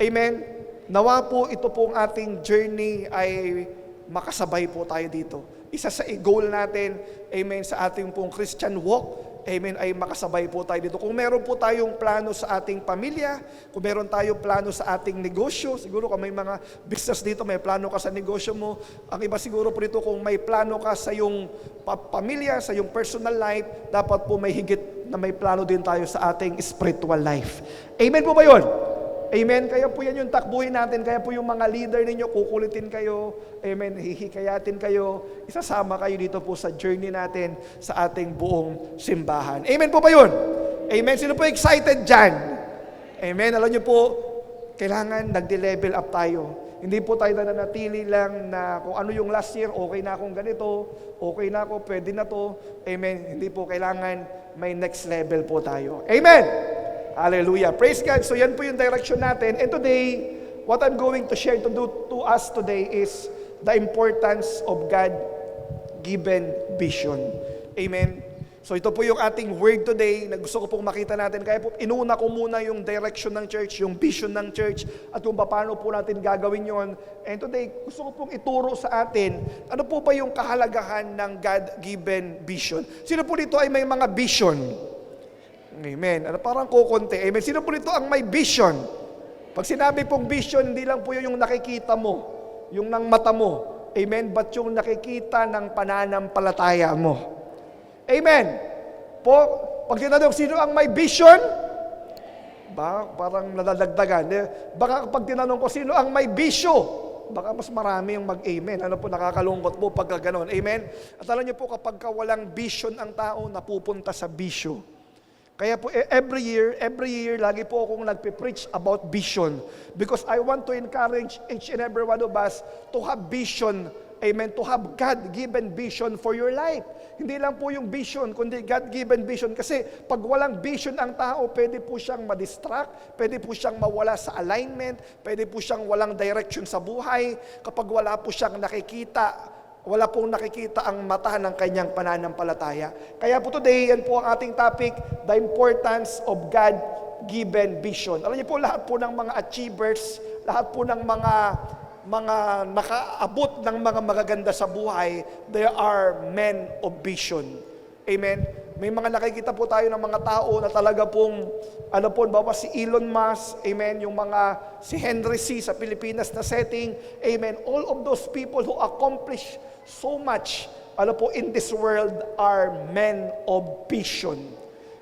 Amen? Nawa po ito pong ating journey ay makasabay po tayo dito. Isa sa goal natin, amen, sa ating pong Christian walk, amen, ay makasabay po tayo dito. Kung meron po tayong plano sa ating pamilya, kung meron tayong plano sa ating negosyo, siguro kung may mga business dito, may plano ka sa negosyo mo, ang iba siguro po dito, kung may plano ka sa iyong pamilya, sa iyong personal life, dapat po may higit na may plano din tayo sa ating spiritual life. Amen po ba yun? Amen. Kaya po yan yung takbuhin natin. Kaya po yung mga leader ninyo, kukulitin kayo. Amen. Hihikayatin kayo. Isasama kayo dito po sa journey natin sa ating buong simbahan. Amen po ba yun? Amen. Sino po excited dyan? Amen. Alam niyo po, kailangan nagde-level up tayo. Hindi po tayo nananatili lang na kung ano yung last year, okay na akong ganito, okay na ako, pwede na to. Amen. Hindi po kailangan may next level po tayo. Amen. Hallelujah. Praise God. So yan po yung direction natin. And today, what I'm going to share to us today is the importance of God-given vision. Amen. So ito po yung ating word today na gusto ko pong makita natin. Kaya po inuna ko muna yung direction ng church, yung vision ng church, at kung paano po natin gagawin yon. And today, gusto ko pong ituro sa atin, ano po ba yung kahalagahan ng God-given vision? Sino po dito ay may mga vision? Amen. Ano, parang kukunti. Amen. Sino po dito ang may vision? Pag sinabi pong vision, hindi lang po yung nakikita mo, yung ng mata mo. Amen. But yung nakikita ng pananampalataya mo. Amen. Po, pag tinanong, sino ang may vision? Parang nadadagdagan. Baka pag tinanong ko, sino ang may bisyo? Baka mas marami yung mag-amen. Ano po, nakakalungkot po pagka ganon. Amen. At alam niyo po, kapag walang vision ang tao, napupunta sa bisyo. Kaya po every year, lagi po akong nagpe-preach about vision. Because I want to encourage each and every one of us to have vision. Amen. To have God-given vision for your life. Hindi lang po yung vision, kundi God-given vision. Kasi pag walang vision ang tao, pwede po siyang madistract, pwede po siyang mawala sa alignment, pwede po siyang walang direction sa buhay. Kapag wala po siyang nakikita, wala pong nakikita ang mata ng kanyang pananampalataya. Kaya po today, yan po ang ating topic, the importance of God-given vision. Alam niyo po, lahat po ng mga achievers, lahat po ng mga nakaabot ng mga magaganda sa buhay, they are men of vision. Amen? May mga nakikita po tayo ng mga tao na talaga pong, ano po, bawa si Elon Musk, amen, yung mga, si Henry C. sa Pilipinas na setting, amen, all of those people who accomplish so much, ano po, in this world are men of vision.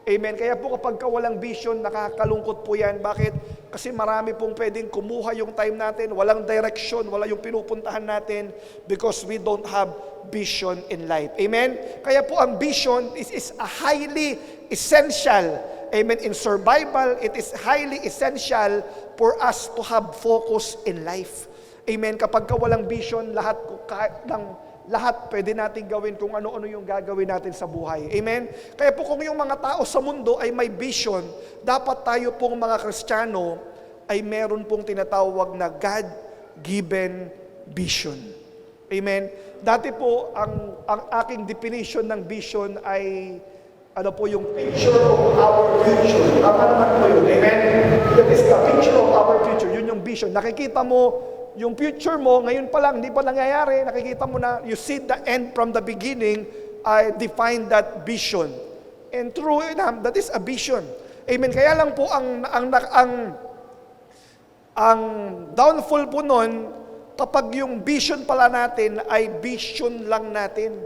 Amen. Kaya po kapag walang vision, nakakalungkot po yan. Bakit? Kasi marami pong pwedeng kumuha yung time natin, walang direction, wala yung pinupuntahan natin because we don't have vision in life. Amen? Kaya po ang vision is a highly essential. Amen. In survival, it is highly essential for us to have focus in life. Amen. Kapag walang vision, lahat pwede natin gawin kung ano-ano yung gagawin natin sa buhay. Amen? Kaya po kung yung mga tao sa mundo ay may vision, dapat tayo pong mga Kristiyano ay meron pong tinatawag na God-given vision. Amen? Dati po, ang aking definition ng vision ay ano po yung picture of our future. Tama naman po yun. Amen? That is the picture of our future. Yun yung vision. Nakikita mo yung future mo, ngayon pa lang, hindi pa nangyayari, nakikita mo na, you see the end from the beginning, I define that vision. And true enough, that is a vision. Amen. Kaya lang po, ang downfall po nun, kapag yung vision pala natin ay vision lang natin,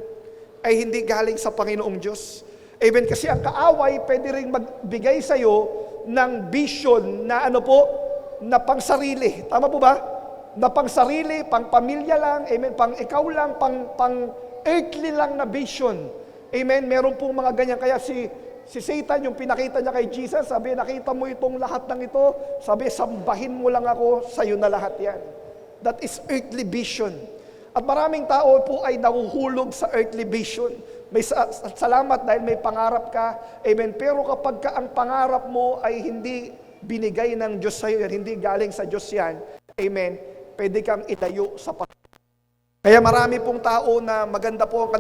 ay hindi galing sa Panginoong Diyos. Amen. Kasi ang kaaway, pwede rin magbigay sa'yo ng vision na ano po, na pang sarili. Tama po ba? Na pang sarili, pang pamilya lang, amen, pang ikaw lang, pang earthly lang na vision. Amen, meron pong mga ganyan. Kaya si Satan, yung pinakita niya kay Jesus, sabi, nakita mo itong lahat ng ito, sabi, sambahin mo lang ako, sa'yo na lahat yan. That is earthly vision. At maraming tao po ay nahuhulog sa earthly vision. May salamat dahil may pangarap ka. Amen. Pero kapag ka ang pangarap mo ay hindi binigay ng Diyos sa iyo, hindi galing sa Diyos yan, amen, pwede kang itayo sa Kaya marami pong tao na maganda po ang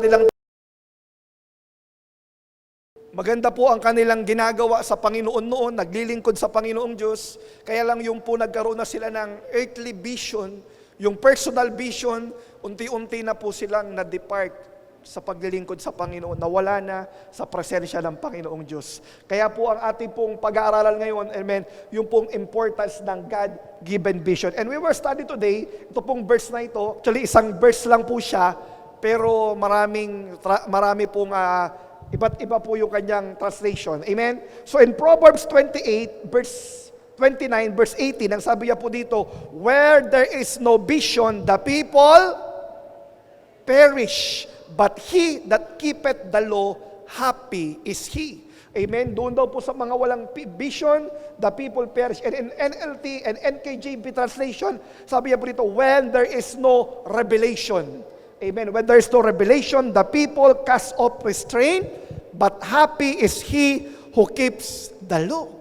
kanilang ginagawa sa Panginoon noon, naglilingkod sa Panginoong Diyos, kaya lang yung po nagkaroon na sila ng earthly vision, yung personal vision, unti-unti na po silang na-depart sa paglilingkod sa Panginoon, nawala na sa presensya ng Panginoong Diyos. Kaya po ang ating pong pag-aaralan ngayon, amen, yung pong importance ng God-given vision. And we will study today, ito pong verse na ito, actually isang verse lang po siya, pero marami pong iba't iba po yung kanyang translation. Amen? So in Proverbs 28, verse 29, verse 18, ang sabi niya po dito, where there is no vision, the people perish. But he that keepeth the law, happy is he. Amen? Doon daw po sa mga walang vision, the people perish. And in NLT and NKJV translation, sabi niya po dito, when there is no revelation. Amen? When there is no revelation, the people cast off restraint, but happy is he who keeps the law.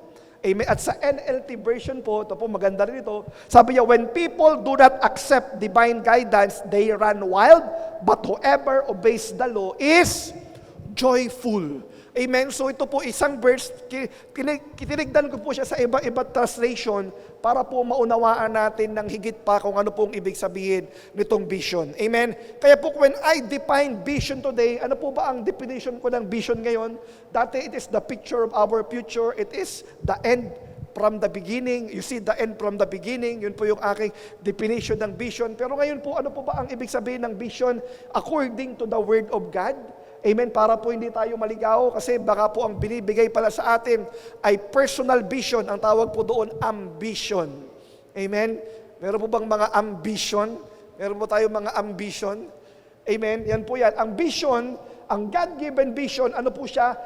Amen. At sa NLT version po, ito po maganda rin ito, sabi niya, when people do not accept divine guidance, they run wild, but whoever obeys the law is joyful. Amen. So ito po isang verse, tinignan ko po siya sa iba-iba translation para po maunawaan natin ng higit pa kung ano pong ibig sabihin nitong vision. Amen. Kaya po when I define vision today, ano po ba ang definition ko ng vision ngayon? Dati it is the picture of our future. It is the end from the beginning. You see the end from the beginning. Yun po yung aking definition ng vision. Pero ngayon po, ano po ba ang ibig sabihin ng vision according to the Word of God? Amen, para po hindi tayo maligaw kasi baka po ang binibigay pala sa atin ay personal vision. Ang tawag po doon, ambition. Amen? Meron po bang mga ambition? Meron po tayo mga ambition? Amen? Yan po yan. Ang vision, ang God-given vision, ano po siya?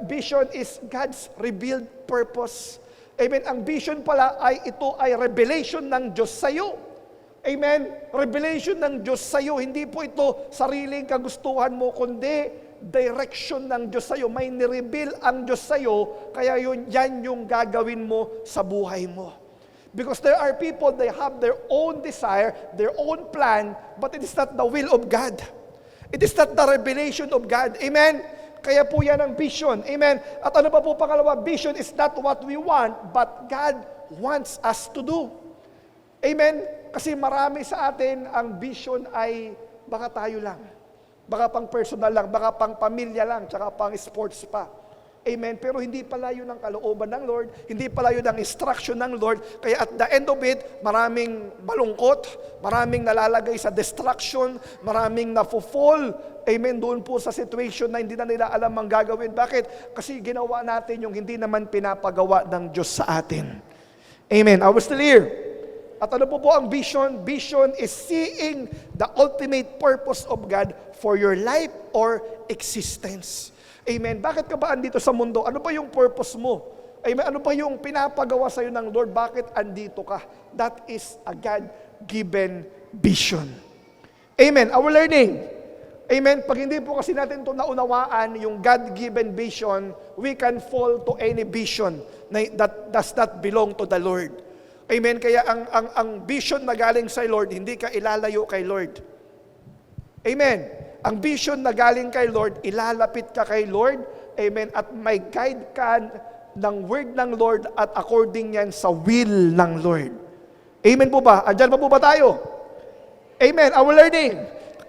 Vision is God's revealed purpose. Amen? Ang vision pala ay ito ay revelation ng Diyos sa iyo. Amen? Revelation ng Diyos sa iyo. Hindi po ito sariling kagustuhan mo, kundi direction ng Diyos sa iyo. May nireveal ang Diyos sa iyo, kaya yan yung gagawin mo sa buhay mo. Because there are people, they have their own desire, their own plan, but it is not the will of God. It is not the revelation of God. Amen? Kaya po yan ang vision. Amen? At ano pa po pangalawa? Vision is not what we want, but God wants us to do. Amen? Kasi marami sa atin, ang vision ay baka tayo lang. Baka pang personal lang, baka pang pamilya lang, tsaka pang sports pa. Amen? Pero hindi pala yun ang kalooban ng Lord, hindi pala yun ang instruction ng Lord. Kaya at the end of it, maraming malungkot, maraming nalalagay sa destruction, maraming nafo-fall. Amen? Doon po sa situation na hindi na nila alam ang gagawin. Bakit? Kasi ginawa natin yung hindi naman pinapagawa ng Diyos sa atin. Amen? Are we still here? At ano po ang vision? Vision is seeing the ultimate purpose of God for your life or existence. Amen. Bakit ka ba andito sa mundo? Ano ba yung purpose mo? Amen. Ano ba yung pinapagawa sa iyo ng Lord? Bakit andito ka? That is a God-given vision. Amen. Our learning. Amen. Pag hindi po kasi natin ito naunawaan, yung God-given vision, we can fall to any vision that does not belong to the Lord. Amen. Kaya ang vision na galing sa Lord, hindi ka ilalayo kay Lord. Amen. Ang vision na galing kay Lord, ilalapit ka kay Lord. Amen. At may guide ka ng word ng Lord at according yan sa will ng Lord. Amen po ba? Andyan pa po ba tayo? Amen. Our learning.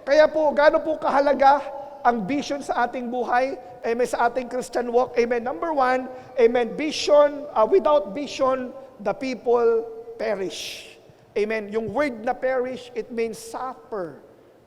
Kaya po, gaano po kahalaga ang vision sa ating buhay? Amen. Sa ating Christian walk. Amen. Number one, amen. Vision, without vision, the people perish. Amen. Yung word na perish, it means suffer.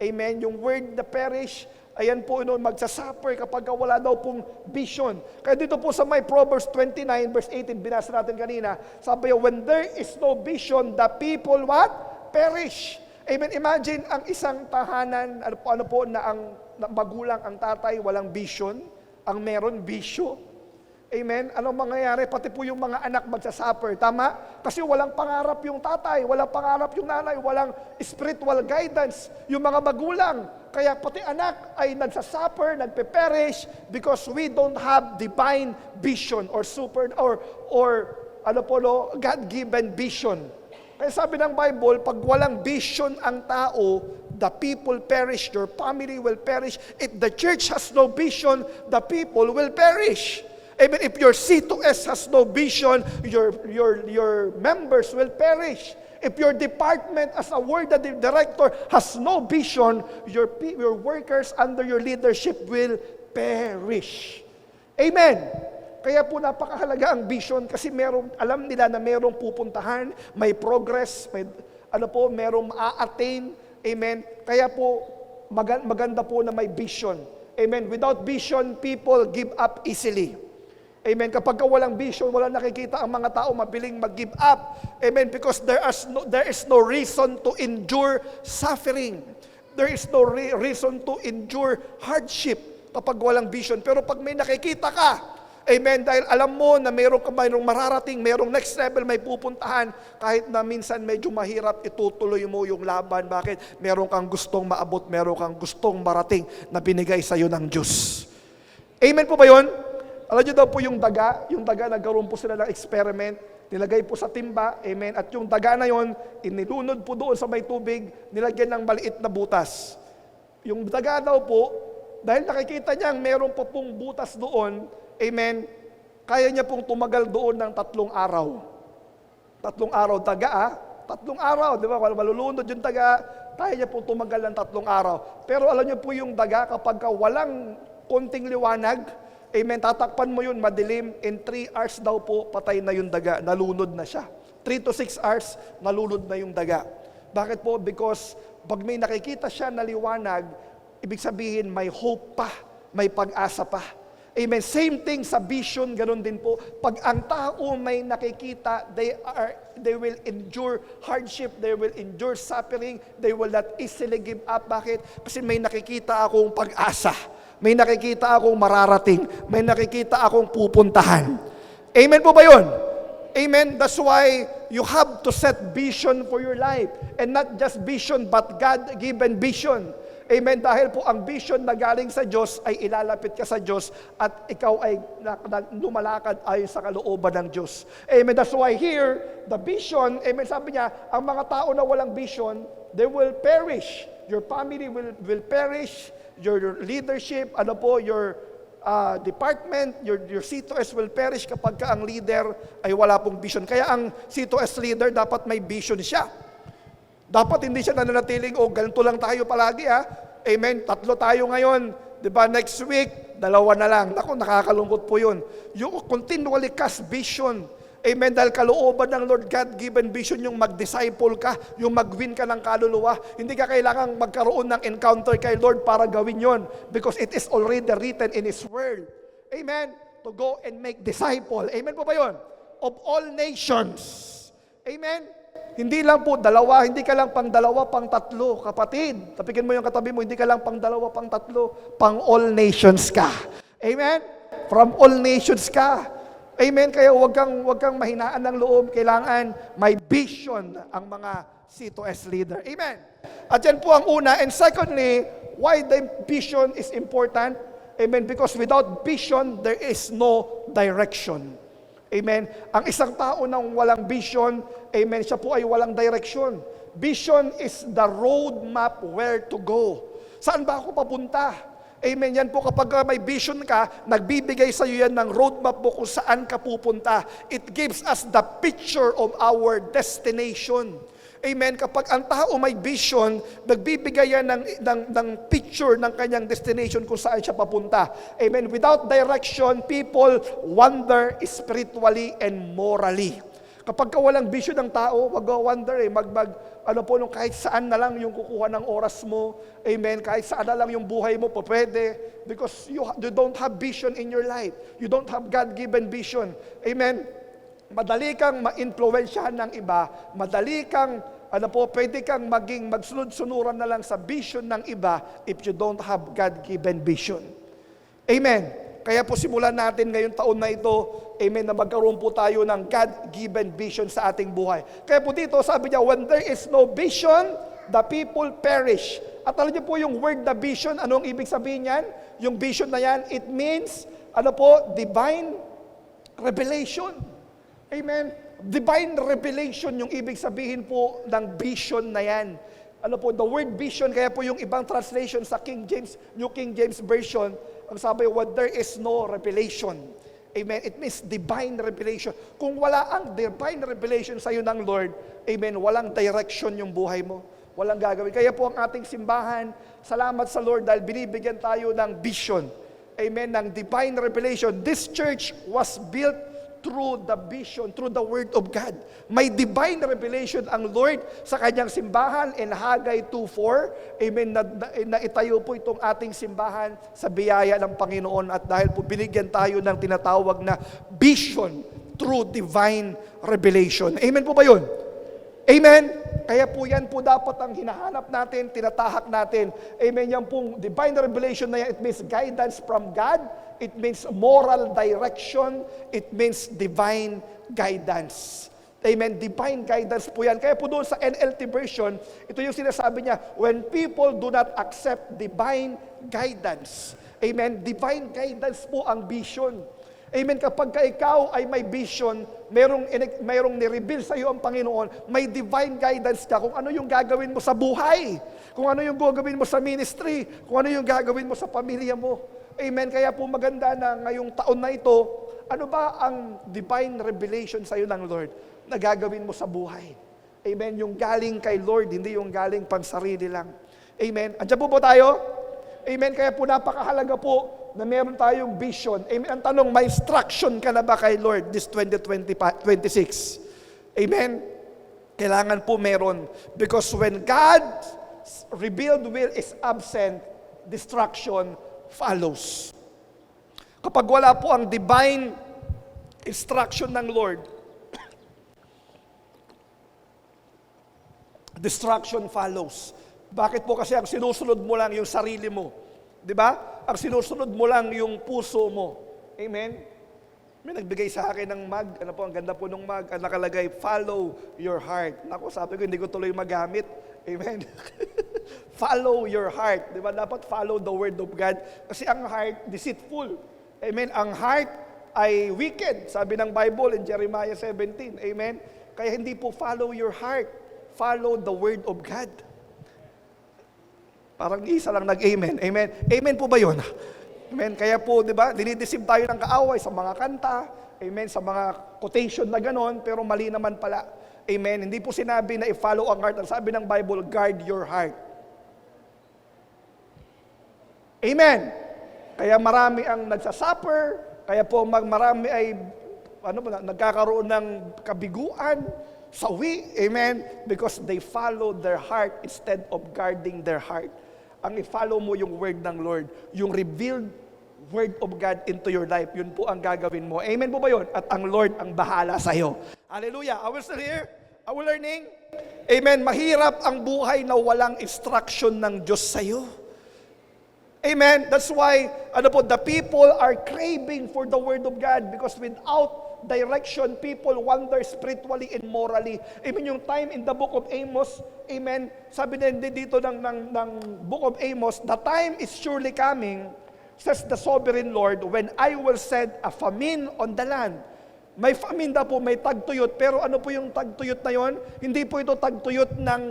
Amen. Yung word na perish, ayan po noon, magsasuffer kapag wala daw pong vision. Kaya dito po sa may Proverbs 29 verse 18, binasa natin kanina, sabi when there is no vision, the people what? Perish. Amen. Imagine ang isang tahanan, ano po na ang magulang, ang tatay, walang vision, ang meron bisyo. Amen? Anong mangyayari? Pati po yung mga anak magsasuffer. Tama? Kasi walang pangarap yung tatay, walang pangarap yung nanay, walang spiritual guidance yung mga magulang. Kaya pati anak ay nagsasuffer, nagpe-perish because we don't have divine vision or God-given vision. Kaya sabi ng Bible, pag walang vision ang tao, the people perish, your family will perish. If the church has no vision, the people will perish. Even if your C2S has no vision, your members will perish. If your department as a word director has no vision, your workers under your leadership will perish. Amen. Kaya po napakahalaga ang vision kasi alam nila na merong pupuntahan, may progress, merong ma-attain. Amen. Kaya po maganda po na may vision. Amen. Without vision, people give up easily. Amen. Kapag walang vision, walang nakikita ang mga tao, mabiling mag-give up. Amen. Because there is no reason to endure suffering. There is no reason to endure hardship kapag walang vision. Pero pag may nakikita ka, amen, dahil alam mo na mayroong mararating, mayroong next level, may pupuntahan, kahit na minsan medyo mahirap, itutuloy mo yung laban. Bakit? Meron kang gustong maabot, meron kang gustong marating na binigay sa iyo ng Diyos. Amen po ba yun? Alam niyo daw po yung daga nagkaroon po sila ng experiment, nilagay po sa timba, amen, at yung daga na yon, inilunod po doon sa may tubig, nilagyan ng maliit na butas. Yung daga daw po, dahil nakikita niya meron po pong butas doon, amen, kaya niya pong tumagal doon ng 3 araw. 3 araw, daga 3 araw, di ba? Malulunod yung daga, kaya niya pong tumagal ng 3 araw. Pero alam niyo po yung daga, kapag walang konting liwanag, amen, tatakpan mo yun, madilim, in 3 hours daw po, patay na yung daga, nalunod na siya. 3 to 6 hours, nalunod na yung daga. Bakit po? Because pag may nakikita siya na liwanag, ibig sabihin may hope pa, may pag-asa pa. Amen. Same thing sa vision, ganun din po. Pag ang tao may nakikita, they will endure hardship, they will endure suffering, they will not easily give up. Bakit? Kasi may nakikita akong pag-asa. May nakikita akong mararating. May nakikita akong pupuntahan. Amen po ba yun? Amen? That's why you have to set vision for your life. And not just vision, but God-given vision. Amen? Dahil po ang vision na galing sa Diyos ay ilalapit ka sa Diyos at ikaw ay lumalakad ayon sa kalooban ng Diyos. Amen? That's why here, the vision, amen, sabi niya, ang mga tao na walang vision, they will perish. Your family will perish. Your leadership, your department, your C2S will perish kapag ka ang leader ay wala pong vision. Kaya ang C2S leader dapat may vision siya. Dapat hindi siya nananatiling, ganito lang tayo palagi Amen, 3 tayo ngayon. Diba, next week, 2 na lang. Naku, nakakalungkot po yun. You continually cast vision. Amen, dahil kalooban ng Lord, God-given vision yung mag-disciple ka, yung mag-win ka ng kaluluwa. Hindi ka kailangang magkaroon ng encounter kay Lord para gawin yon, because it is already written in His Word. Amen, to go and make disciple. Amen po ba yun? Of all nations. Amen. Hindi lang po 2, hindi ka lang pang 2, pang 3, kapatid. Tapikin mo yung katabi mo, hindi ka lang pang 2, pang 3, pang all nations ka. Amen? From all nations ka. Amen? Kaya huwag kang mahinaan ng loob. Kailangan may vision ang mga C2S leader. Amen? At yan po ang una. And secondly, why the vision is important? Amen? Because without vision, there is no direction. Amen? Ang isang tao nang walang vision, amen, siya po ay walang direction. Vision is the roadmap where to go. Saan ba ako papunta? Amen, yan po kapag may vision ka, nagbibigay sa iyo yan ng roadmap mo kung saan ka pupunta. It gives us the picture of our destination. Amen, kapag ang tao may vision, nagbibigay yan ng picture ng kanyang destination kung saan siya papunta. Amen, without direction, people wander spiritually and morally. Kapag walang vision ng tao, mag-wonder kahit saan na lang yung kukuha ng oras mo. Amen. Kahit saan na lang yung buhay mo, pwede. Because you don't have vision in your life. You don't have God-given vision. Amen. Madali kang ma-influensyahan ng iba. Madali kang, pwede kang magsunod-sunuran na lang sa vision ng iba if you don't have God-given vision. Amen. Kaya po simulan natin ngayong taon na ito, amen, na magkaroon po tayo ng God-given vision sa ating buhay. Kaya po dito, sabi niya, when there is no vision, the people perish. At alam niyo po yung word na vision, ano ang ibig sabihin yan? Yung vision na yan, it means, divine revelation. Amen? Divine revelation yung ibig sabihin po ng vision na yan. The word vision, kaya po yung ibang translation sa New King James Version, ang sabi, when there is no revelation. Amen? It means divine revelation. Kung wala ang divine revelation sa iyo ng Lord, amen, walang direction yung buhay mo. Walang gagawin. Kaya po ang ating simbahan, salamat sa Lord dahil binibigyan tayo ng vision. Amen, ng divine revelation. This church was built through the vision, through the Word of God. May divine revelation ang Lord sa kanyang simbahan in Haggai 2:4. Amen, na itayo po itong ating simbahan sa biyaya ng Panginoon at dahil po binigyan tayo ng tinatawag na vision through divine revelation. Amen po ba yun? Amen? Kaya po yan po dapat ang hinahanap natin, tinatahak natin. Amen, yan pong divine revelation na yan, it means guidance from God, it means moral direction, it means divine guidance. Amen, divine guidance po yan. Kaya po doon sa NLT version, ito yung sinasabi niya, when people do not accept divine guidance. Amen, divine guidance po ang vision. Amen, kapag ikaw ay may vision, mayroong ni-reveal sa iyo ang Panginoon, may divine guidance ka kung ano yung gagawin mo sa buhay, kung ano yung gagawin mo sa ministry, kung ano yung gagawin mo sa pamilya mo. Amen, kaya po maganda na ngayong taon na ito, ano ba ang divine revelation sa iyo ng Lord na gagawin mo sa buhay? Amen, yung galing kay Lord, hindi yung galing pang sarili lang. Amen, andiyan po tayo? Amen, kaya po napakahalaga po na meron tayong vision. Amen. Ang tanong, may instruction ka na ba kay Lord this 2026? Amen? Kailangan po meron. Because when God's revealed will is absent, destruction follows. Kapag wala po ang divine instruction ng Lord, destruction follows. Bakit po? Kasi ang sinusunod mo lang yung sarili mo. Di ba? Ang sinusunod mo lang yung puso mo. Amen? May nagbigay sa akin ng mug. Ano po, ang ganda po ng mug. Ang nakalagay, follow your heart. Ako, sabi ko, hindi ko tuloy magamit. Amen? Follow your heart. Di ba? Dapat follow the word of God. Kasi ang heart, deceitful. Amen? Ang heart ay wicked. Sabi ng Bible in Jeremiah 17. Amen? Kaya hindi po follow your heart. Follow the word of God. Parang isa lang nag-amen. Amen. Amen po ba yun? Amen. Kaya po, di ba, dinideceive tayo ng kaaway sa mga kanta, amen, sa mga quotation na ganon, pero mali naman pala. Amen. Hindi po sinabi na i-follow ang heart. Ang sabi ng Bible, guard your heart. Amen. Kaya marami ang nagsasuffer, kaya po marami ay nagkakaroon ng kabiguan, sawi, amen, because they follow their heart instead of guarding their heart. Ang i-follow mo yung word ng Lord, yung revealed word of God into your life, yun po ang gagawin mo. Amen po ba yun? At ang Lord ang bahala sa'yo. Hallelujah. Are we still here? Are we learning? Amen. Mahirap ang buhay na walang instruction ng Diyos sa'yo. Amen. That's why, the people are craving for the word of God because without direction, people wander spiritually and morally. Amen, yung time in the book of Amos, amen, sabi din dito ng book of Amos, the time is surely coming, says the sovereign Lord, when I will send a famine on the land. May famine daw po, may tagtuyot, pero ano po yung tagtuyot na yon? Hindi po ito tagtuyot ng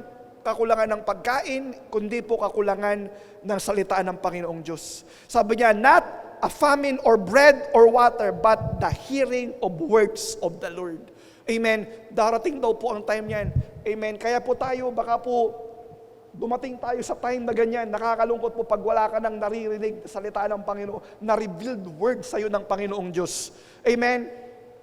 kakulangan ng pagkain, kundi po kakulangan ng salita ng Panginoong Diyos. Sabi niya, not a famine or bread or water, but the hearing of words of the Lord. Amen. Darating daw po ang time niyan. Amen. Kaya po tayo, baka po dumating tayo sa time na ganyan. Nakakalungkot po pag wala ka nang naririnig salita ng Panginoon, na revealed word sa iyo ng Panginoong Diyos. Amen.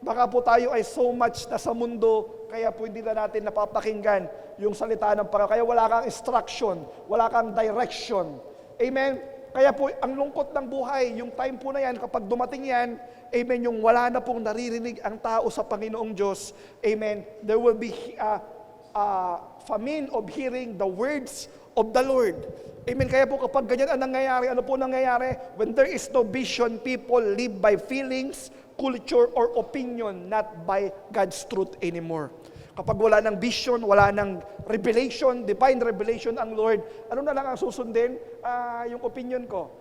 Baka po tayo ay so much na sa mundo, kaya po hindi na natin napapakinggan yung salita ng Panginoon. Kaya wala kang instruction, wala kang direction. Amen. Kaya po, ang lungkot ng buhay, yung time po na yan, kapag dumating yan, amen, yung wala na pong naririnig ang tao sa Panginoong Diyos, amen, there will be a famine of hearing the words of the Lord. Amen. Kaya po kapag ganyan ang nangyayari, ano po nangyayari? When there is no vision, people live by feelings, culture, or opinion, not by God's truth anymore. Kapag wala ng vision, wala ng revelation, divine revelation ang Lord, ano na lang ang susundin? Yung opinion ko.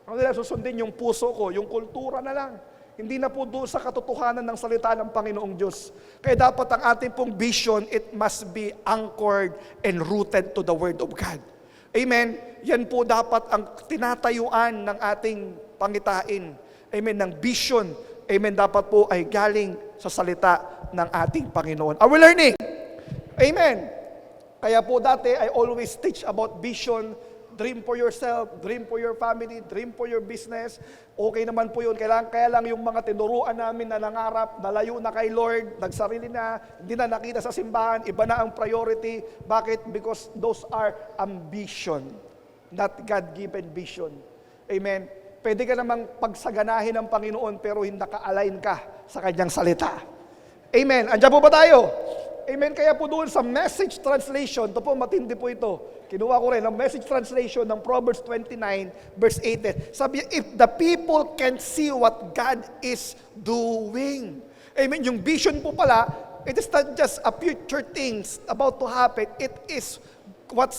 Ano na lang susundin? Yung puso ko, yung kultura na lang. Hindi na po doon sa katotohanan ng salita ng Panginoong Diyos. Kaya dapat ang ating pong vision, it must be anchored and rooted to the Word of God. Amen? Yan po dapat ang tinatayuan ng ating pangitain. Amen? Ng vision. Amen? Dapat po ay galing sa salita ng ating Panginoon. Are we learning? Amen? Kaya po dati, I always teach about vision, dream for yourself, dream for your family, dream for your business. Okay naman po yun. Kaya lang yung mga tinuruan namin na nangarap, nalayo na kay Lord, nagsarili na, hindi na nakita sa simbahan, iba na ang priority. Bakit? Because those are ambition, not God-given vision. Amen? Pwede ka namang pagsaganahin ng Panginoon pero hindi naka-align ka sa kanyang salita. Amen? Andiyan po ba tayo? Amen. Kaya po doon sa Message Translation, ito po matindi po ito. Kinuha ko rin ang Message Translation ng Proverbs 29 verse 8. Sabi niya, if the people can see what God is doing. Amen. Yung vision po pala, it is not just a future things about to happen. It is what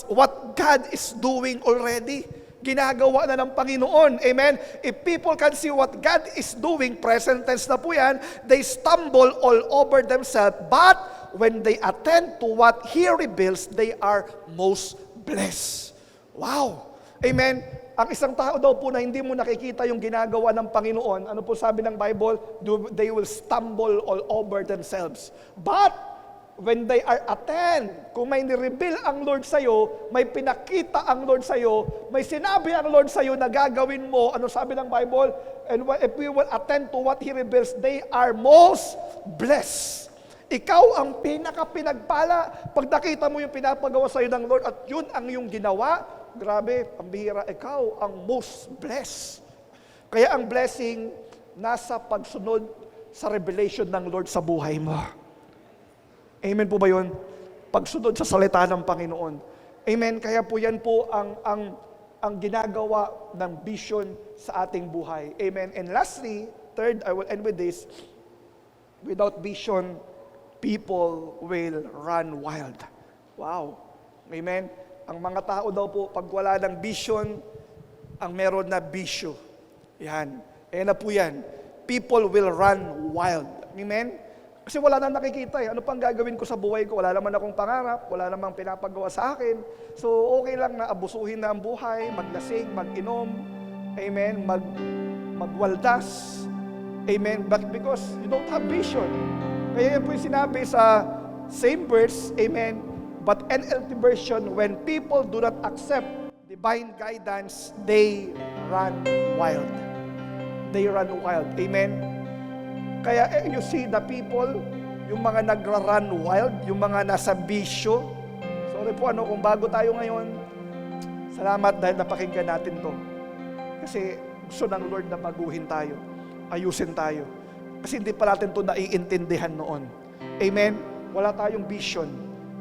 God is doing already. Ginagawa na ng Panginoon. Amen? If people can see what God is doing, present tense na po yan, they stumble all over themselves. But when they attend to what He reveals, they are most blessed. Wow! Amen? Ang isang tao daw po na hindi mo nakikita yung ginagawa ng Panginoon, ano po sabi ng Bible? They will stumble all over themselves. But when they are attend, kung may ni-reveal ang Lord sa'yo, may pinakita ang Lord sa'yo, may sinabi ang Lord sa'yo na gagawin mo, ano sabi ng Bible? And if we will attend to what He reveals, they are most blessed. Ikaw ang pinaka-pinagpala. Pag nakita mo yung pinapagawa sa'yo ng Lord at yun ang yung ginawa, grabe, pambihira, ikaw ang most blessed. Kaya ang blessing nasa pagsunod sa revelation ng Lord sa buhay mo. Amen po ba yun? Pagsunod sa salita ng Panginoon. Amen? Kaya po yan po ang ginagawa ng vision sa ating buhay. Amen? And lastly, third, I will end with this. Without vision, people will run wild. Wow. Amen? Ang mga tao daw po, pag wala ng vision, ang meron na bisyo. Yan. Ayan na po yan. People will run wild. Amen? Kasi wala na nakikita eh. Ano pang gagawin ko sa buhay ko? Wala naman akong pangarap, wala namang pinapagawa sa akin. So, okay lang na abusuhin na ang buhay, maglasing, mag-inom, amen, magwaldas, amen, but because you don't have vision. Kaya yan po yung sinabi sa same verse, amen, but NLT version, when people do not accept divine guidance, they run wild. They run wild, amen. Kaya you see the people, yung mga nagra-run wild, yung mga nasa bisyo. Sorry po, kung bago tayo ngayon, salamat dahil napakinggan natin to. Kasi gusto ng Lord na baguhin tayo, ayusin tayo. Kasi hindi pa natin to naiintindihan noon. Amen? Wala tayong vision.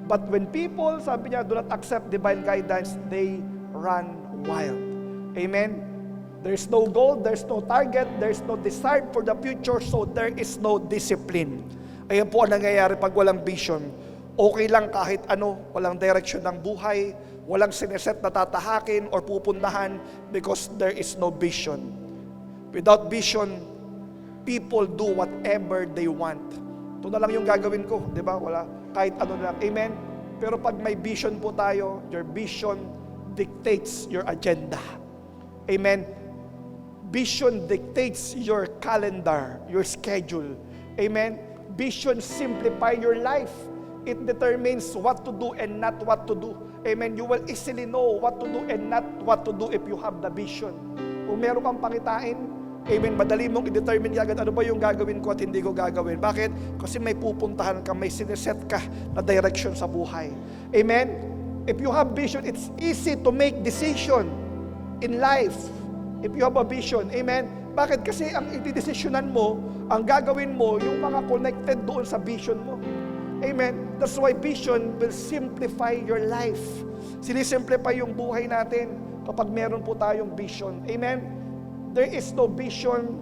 But when people, sabi niya, do not accept divine guidance, they run wild. Amen? There's no goal, there's no target, there's no desire for the future, so there is no discipline. Ayan po ang nangyayari pag walang vision. Okay lang kahit ano, walang direction ng buhay, walang sineset na tatahakin or pupuntahan because there is no vision. Without vision, people do whatever they want. Ito na lang yung gagawin ko, di ba? Wala, kahit ano na lang. Amen? Pero pag may vision po tayo, your vision dictates your agenda. Amen? Vision dictates your calendar, your schedule. Amen? Vision simplify your life. It determines what to do and not what to do. Amen? You will easily know what to do and not what to do if you have the vision. Kung meron kang pangitain, amen, madali mong i-determine agad ano ba yung gagawin ko at hindi ko gagawin. Bakit? Kasi may pupuntahan ka, may sineset ka na direction sa buhay. Amen? If you have vision, it's easy to make decision in life. If you have a vision, amen? Bakit? Kasi ang ididesisyonan mo, ang gagawin mo, yung mga connected doon sa vision mo. Amen. That's why vision will simplify your life. Sinisimplify yung buhay natin kapag meron po tayong vision. Amen. There is no vision,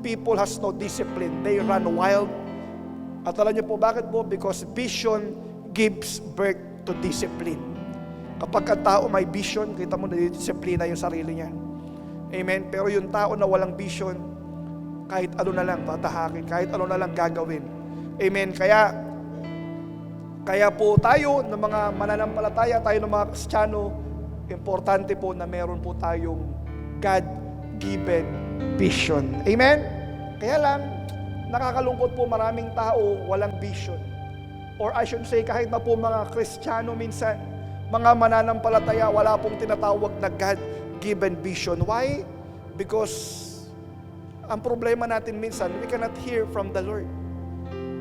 people has no discipline. They run wild. At alam niyo po bakit po? Because vision gives birth to discipline. Kapag ang tao may vision, kita mo na disiplina yung sarili niya. Amen. Pero yung tao na walang vision, kahit ano na lang tatahakin, kahit ano na lang gagawin. Amen. Kaya po tayo ng mga mananampalataya, tayo ng mga Kristiyano, importante po na meron po tayong God-given vision. Amen? Kaya lang, nakakalungkot po maraming tao walang vision. Or I should say, kahit na po mga Kristiyano minsan, mga mananampalataya, wala pong tinatawag na God-given vision. Why? Because ang problema natin minsan, we cannot hear from the Lord.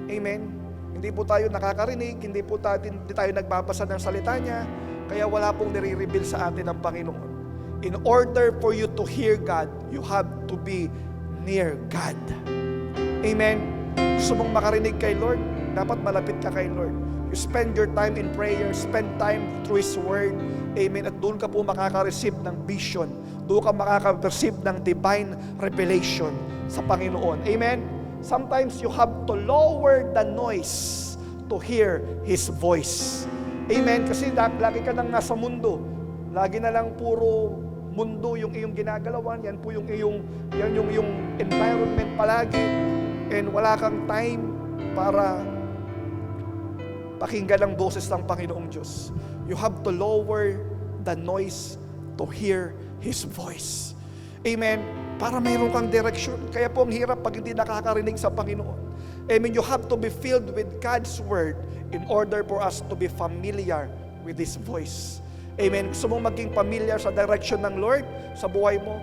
Amen? Hindi po tayo nakakarinig, hindi tayo nagbabasa ng salita niya, kaya wala pong nire-reveal sa atin ang Panginoon. In order for you to hear God, you have to be near God. Amen? Gusto mong makarinig kay Lord? Dapat malapit ka kay Lord. You spend your time in prayer, spend time through His Word. Amen? At doon ka po makaka-receive ng vision. Doon ka makaka-receive ng divine revelation sa Panginoon. Amen? Sometimes you have to lower the noise to hear His voice. Amen? Kasi lagi ka nang nasa mundo. Lagi na lang puro mundo yung iyong ginagalawan. Yan po yung environment palagi. And wala kang time para pakinggan ang boses ng Panginoong Diyos. You have to lower the noise to hear His voice. Amen? Para mayroon kang direction. Kaya po ang hirap pag hindi nakakarinig sa Panginoon. Amen? You have to be filled with God's Word in order for us to be familiar with His voice. Amen? Gusto mong maging familiar sa direction ng Lord sa buhay mo?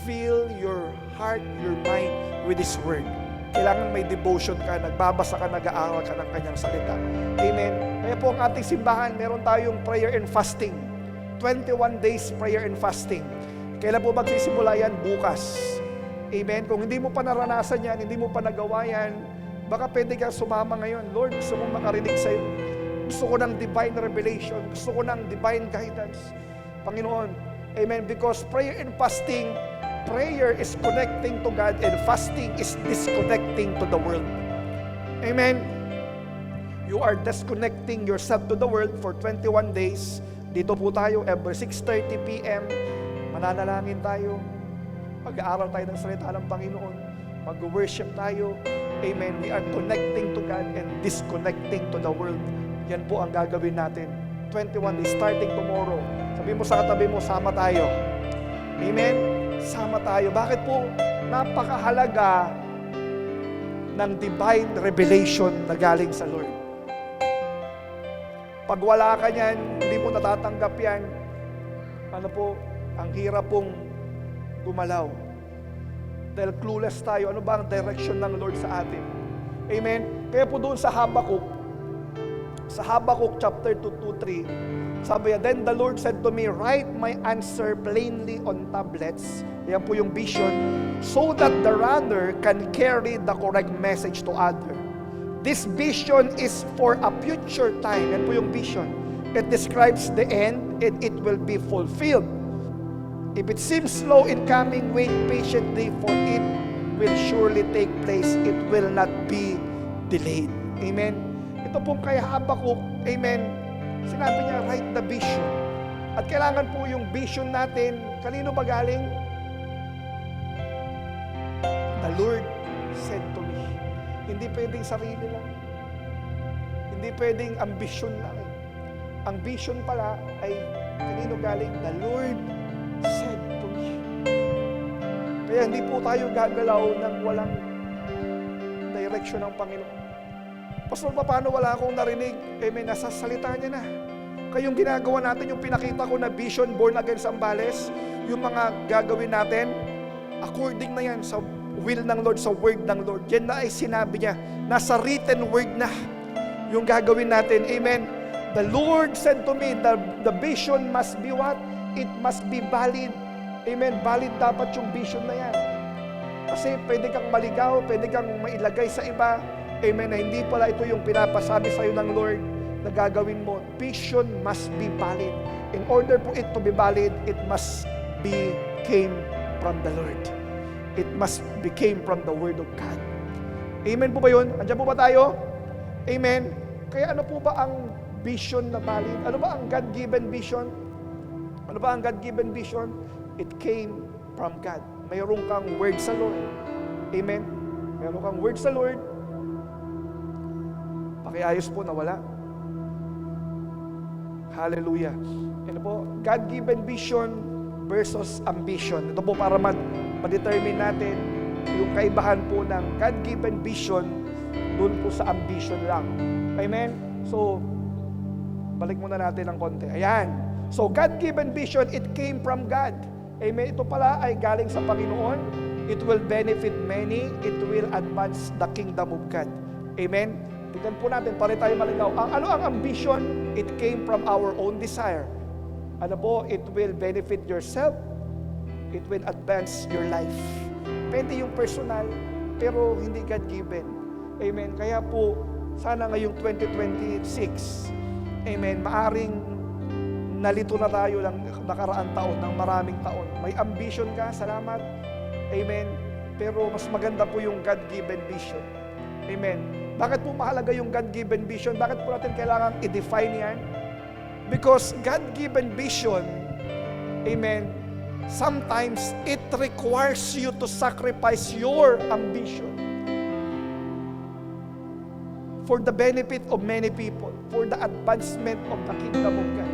Fill your heart, your mind with His Word. Kailangan may devotion ka, nagbabasa ka, nag-aaral ka ng Kanyang salita. Amen? Kaya po ang ating simbahan, meron tayong prayer and fasting. 21 days prayer and fasting. Kailan po magsisimula yan? Bukas. Amen? Kung hindi mo pa naranasan yan, hindi mo pa nagawa yan, baka pwede kang sumama ngayon. Lord, gusto mong makarinig sa'yo. Gusto ko ng divine revelation. Gusto ko ng divine guidance. Panginoon, amen? Because prayer and fasting, prayer is connecting to God and fasting is disconnecting to the world. Amen? You are disconnecting yourself to the world for 21 days. Dito po tayo every 6:30 p.m. Mananalangin tayo. Mag-aaral tayo ng salita ng Panginoon. Mag-worship tayo. Amen. We are connecting to God and disconnecting to the world. Yan po ang gagawin natin. 21 days starting tomorrow. Sabi mo sa katabi mo, sama tayo. Amen? Sama tayo. Bakit po? Napakahalaga ng divine revelation na galing sa Lord. Pag wala ka niyan, hindi mo natatanggap yan, ano po, ang hirap pong gumalaw. Dahil clueless tayo, ano ba ang direction ng Lord sa atin? Amen? Kaya po doon sa Habakkuk chapter 2:3, sabi niya, then the Lord said to me, write my answer plainly on tablets. Yan po yung vision, so that the runner can carry the correct message to others. This vision is for a future time. Yan po yung vision. It describes the end and it will be fulfilled. If it seems slow in coming, wait patiently, for it will surely take place. It will not be delayed. Amen? Ito pong kay Habakkuk, amen, sinabi niya, write the vision. At kailangan po yung vision natin, kanino ba galing? The Lord said to me. Hindi pwedeng sarili lang. Hindi pwedeng ambisyon lang. Ang vision pala ay kanino galing? The Lord said to me. Kaya hindi po tayo gagalaw ng walang direction ng Panginoon. Pastor, paano wala akong narinig? May nasa salita niya na. Kayong ginagawa natin, yung pinakita ko na vision, born again Zambales, yung mga gagawin natin, according na yan sa will ng Lord, sa word ng Lord. Yan na ay sinabi niya. Nasa written word na yung gagawin natin. Amen. The Lord said to me, the vision must be what? It must be valid. Amen. Valid dapat yung vision na yan. Kasi pwede kang maligaw, pwede kang mailagay sa iba, Amen, na hindi pala ito yung pinapasabi sa'yo ng Lord na gagawin mo. Vision must be valid. In order for it to be valid, it must came from the Lord. It must came from the Word of God. Amen po ba yun? Andiyan po ba tayo? Amen. Kaya ano po ba ang vision na valid? Ano ba ang God-given vision? Ano ba ang God-given vision? It came from God. Mayroon kang word sa Lord. Amen. Mayroon kang word sa Lord. Pakiayos po, nawala. Hallelujah. Ano po? God-given vision versus ambition. Ito po para ma-determine natin yung kaibahan po ng God-given vision doon po sa ambition lang. Amen? So, balik muna natin ng konti. Ayan. So, God-given vision, it came from God. Amen? Ito pala ay galing sa Panginoon. It will benefit many. It will advance the kingdom of God. Amen? Tignan po natin, para tayo malinaw. Ano ang ambition? It came from our own desire. Ano po? It will benefit yourself. It will advance your life. Pwede yung personal, pero hindi God-given. Amen? Kaya po, sana ngayong 2026, amen, maaring nalito na tayo ng nakaraang taon, ng maraming taon. May ambition ka, salamat. Amen? Pero mas maganda po yung God-given vision. Amen? Bakit po mahalaga yung God-given vision? Bakit po natin kailangan i-define yan? Because God-given vision, amen, sometimes it requires you to sacrifice your ambition for the benefit of many people, for the advancement of the kingdom of God.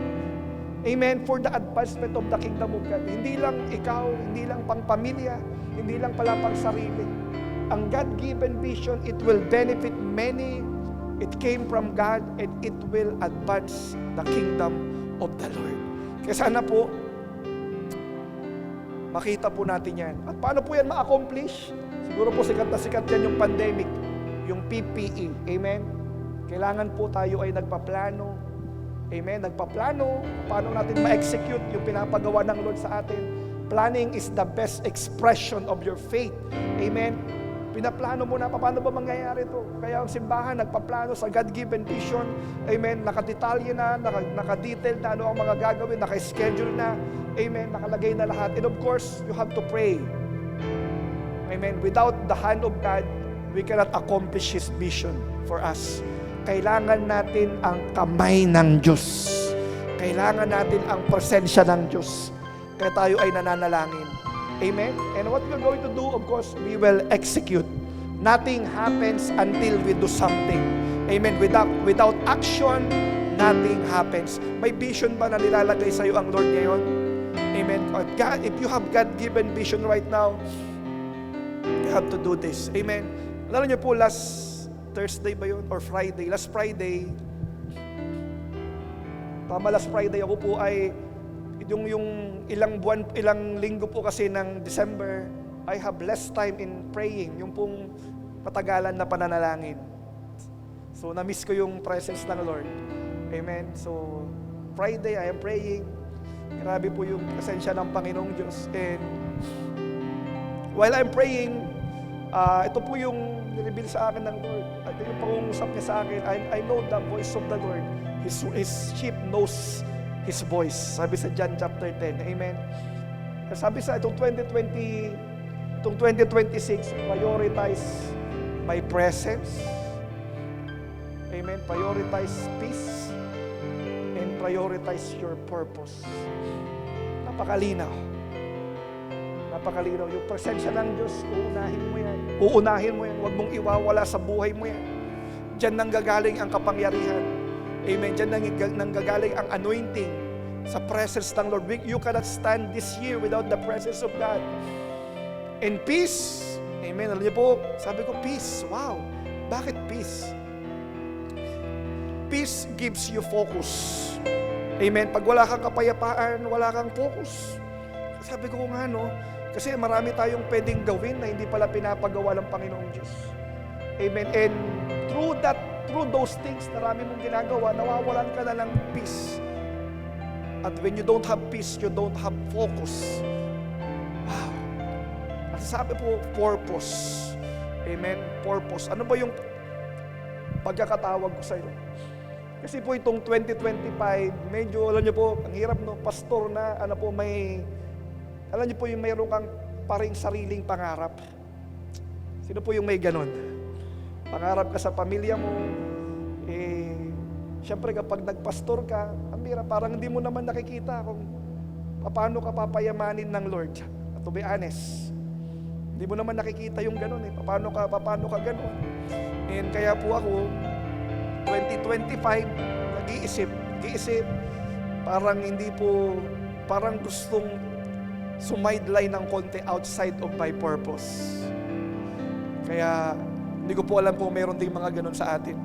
Amen, for the advancement of the kingdom of God. Hindi lang ikaw, hindi lang pang pamilya, hindi lang pala pang sarili. Ang God-given vision, it will benefit many. It came from God and it will advance the kingdom of the Lord. Kaya sana po, makita po natin yan. At paano po yan ma-accomplish? Siguro po sikat na sikat yan yung pandemic, yung PPE. Amen? Kailangan po tayo ay nagpaplano. Amen? Nagpaplano. Paano natin ma-execute yung pinapagawa ng Lord sa atin? Planning is the best expression of your faith. Amen? Pinaplano mo na, paano ba mangyayari ito? Kaya ang simbahan, nagpaplano sa God-given vision. Amen? Nakadetalye na, nakadetail na ano ang mga gagawin, naka-schedule na. Amen? Nakalagay na lahat. And of course, you have to pray. Amen? Without the hand of God, we cannot accomplish His vision for us. Kailangan natin ang kamay ng Diyos. Kailangan natin ang presensya ng Diyos. Kaya tayo ay nananalangin. Amen? And what we're going to do, of course, we will execute. Nothing happens until we do something. Amen? Without action, nothing happens. May vision ba na nilalagay sa iyo ang Lord ngayon? Amen? God, if you have God-given vision right now, you have to do this. Amen? Alam niyo po, last Thursday ba yun? Or Friday? Last Friday, last Friday ako po ay yung ilang linggo po kasi ng December, I have less time in praying, yung pong matagalan na pananalangin. So, na-miss ko yung presence ng Lord. Amen. So, Friday, I am praying. Grabe po yung presensya ng Panginoong Diyos. And while I'm praying, ito po yung nireveal sa akin ng Lord. Ito yung pangungusap niya sa akin. I know the voice of the Lord. His sheep knows His voice. Sabi sa John chapter 10. Amen. Sabi sa itong 2026, prioritize my presence. Amen. Prioritize peace and prioritize your purpose. Napakalinaw. Napakalinaw. Yung presensya ng Diyos, uunahin mo yan. Uunahin mo yan. Huwag mong iwawala sa buhay mo yan. Diyan nanggagaling ang kapangyarihan. Amen. Diyan nanggagaling ang anointing sa presence ng Lord. You cannot stand this year without the presence of God. And peace. Amen. Alam niyo po, sabi ko, peace. Wow. Bakit peace? Peace gives you focus. Amen. Pag wala kang kapayapaan, wala kang focus. Sabi ko nga, no? Kasi marami tayong pwedeng gawin na hindi pala pinapagawa ng Panginoong Diyos. Amen. And through those things, marami mong ginagawa, nawawalan ka na ng peace. At when you don't have peace, you don't have focus. Wow. At sabi po, purpose. Amen. Purpose. Ano ba yung pagkakatawag ko sa'yo. Kasi po itong 2025, medyo, alam niyo po, ang hirap no, pastor na, alam niyo po yung mayroon kang paring sariling pangarap. Sino po yung may ganon? Pangarap ka sa pamilya mo, siyempre kapag nagpastor ka, ang hirap, parang hindi mo naman nakikita kung paano ka papayamanin ng Lord. At to be honest, hindi mo naman nakikita yung ganon paano ka ganon. And kaya po ako, 2025, nag-iisip, parang gustong sumideline ng konti outside of my purpose. Kaya, hindi ko po alam kung meron ding mga ganun sa atin.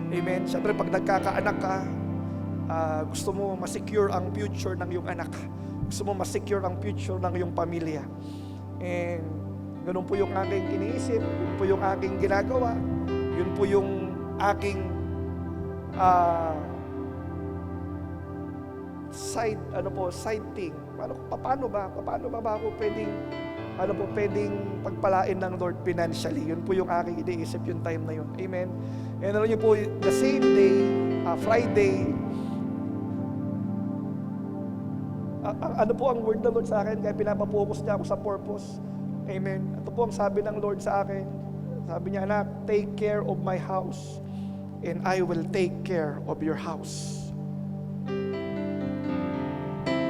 Amen. Siyempre, pag nagkakaanak ka, gusto mo ma-secure ang future ng iyong anak. Gusto mo ma-secure ang future ng iyong pamilya. And, ganun po yung aking iniisip, yun po yung aking ginagawa, yun po yung aking side thing. Paano ba ako pwedeng pagpalain ng Lord financially? Yun po yung aking iniisip yung time na yun. Amen. And alam niyo po, the same day, Friday, ano po ang word ng Lord sa akin? Kaya pinapapokus niya ako sa purpose. Amen. Ito po ang sabi ng Lord sa akin. Sabi niya, anak, take care of my house and I will take care of your house.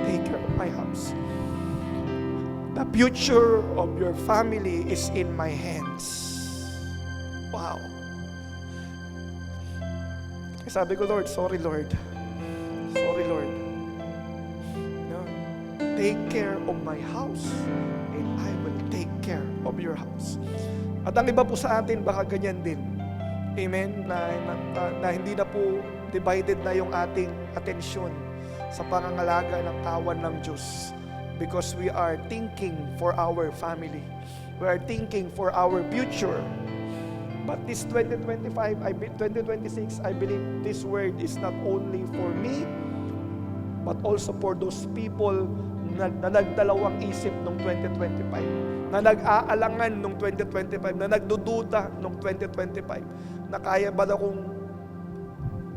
Take care of my house. The future of your family is in my hands. Wow. Sabi ko, Lord, sorry Lord. Sorry Lord. No. Take care of my house and I will take care of your house. At ang iba po sa atin, baka ganyan din. Amen? Na hindi na po divided na yung ating atensyon sa pangangalaga ng kawan ng Diyos. Because we are thinking for our family. We are thinking for our future. But this 2026, I believe this word is not only for me, but also for those people na nagdalawang isip noong 2025, na nag-aalangan noong 2025, na nagdududa noong 2025, na kaya ba na kung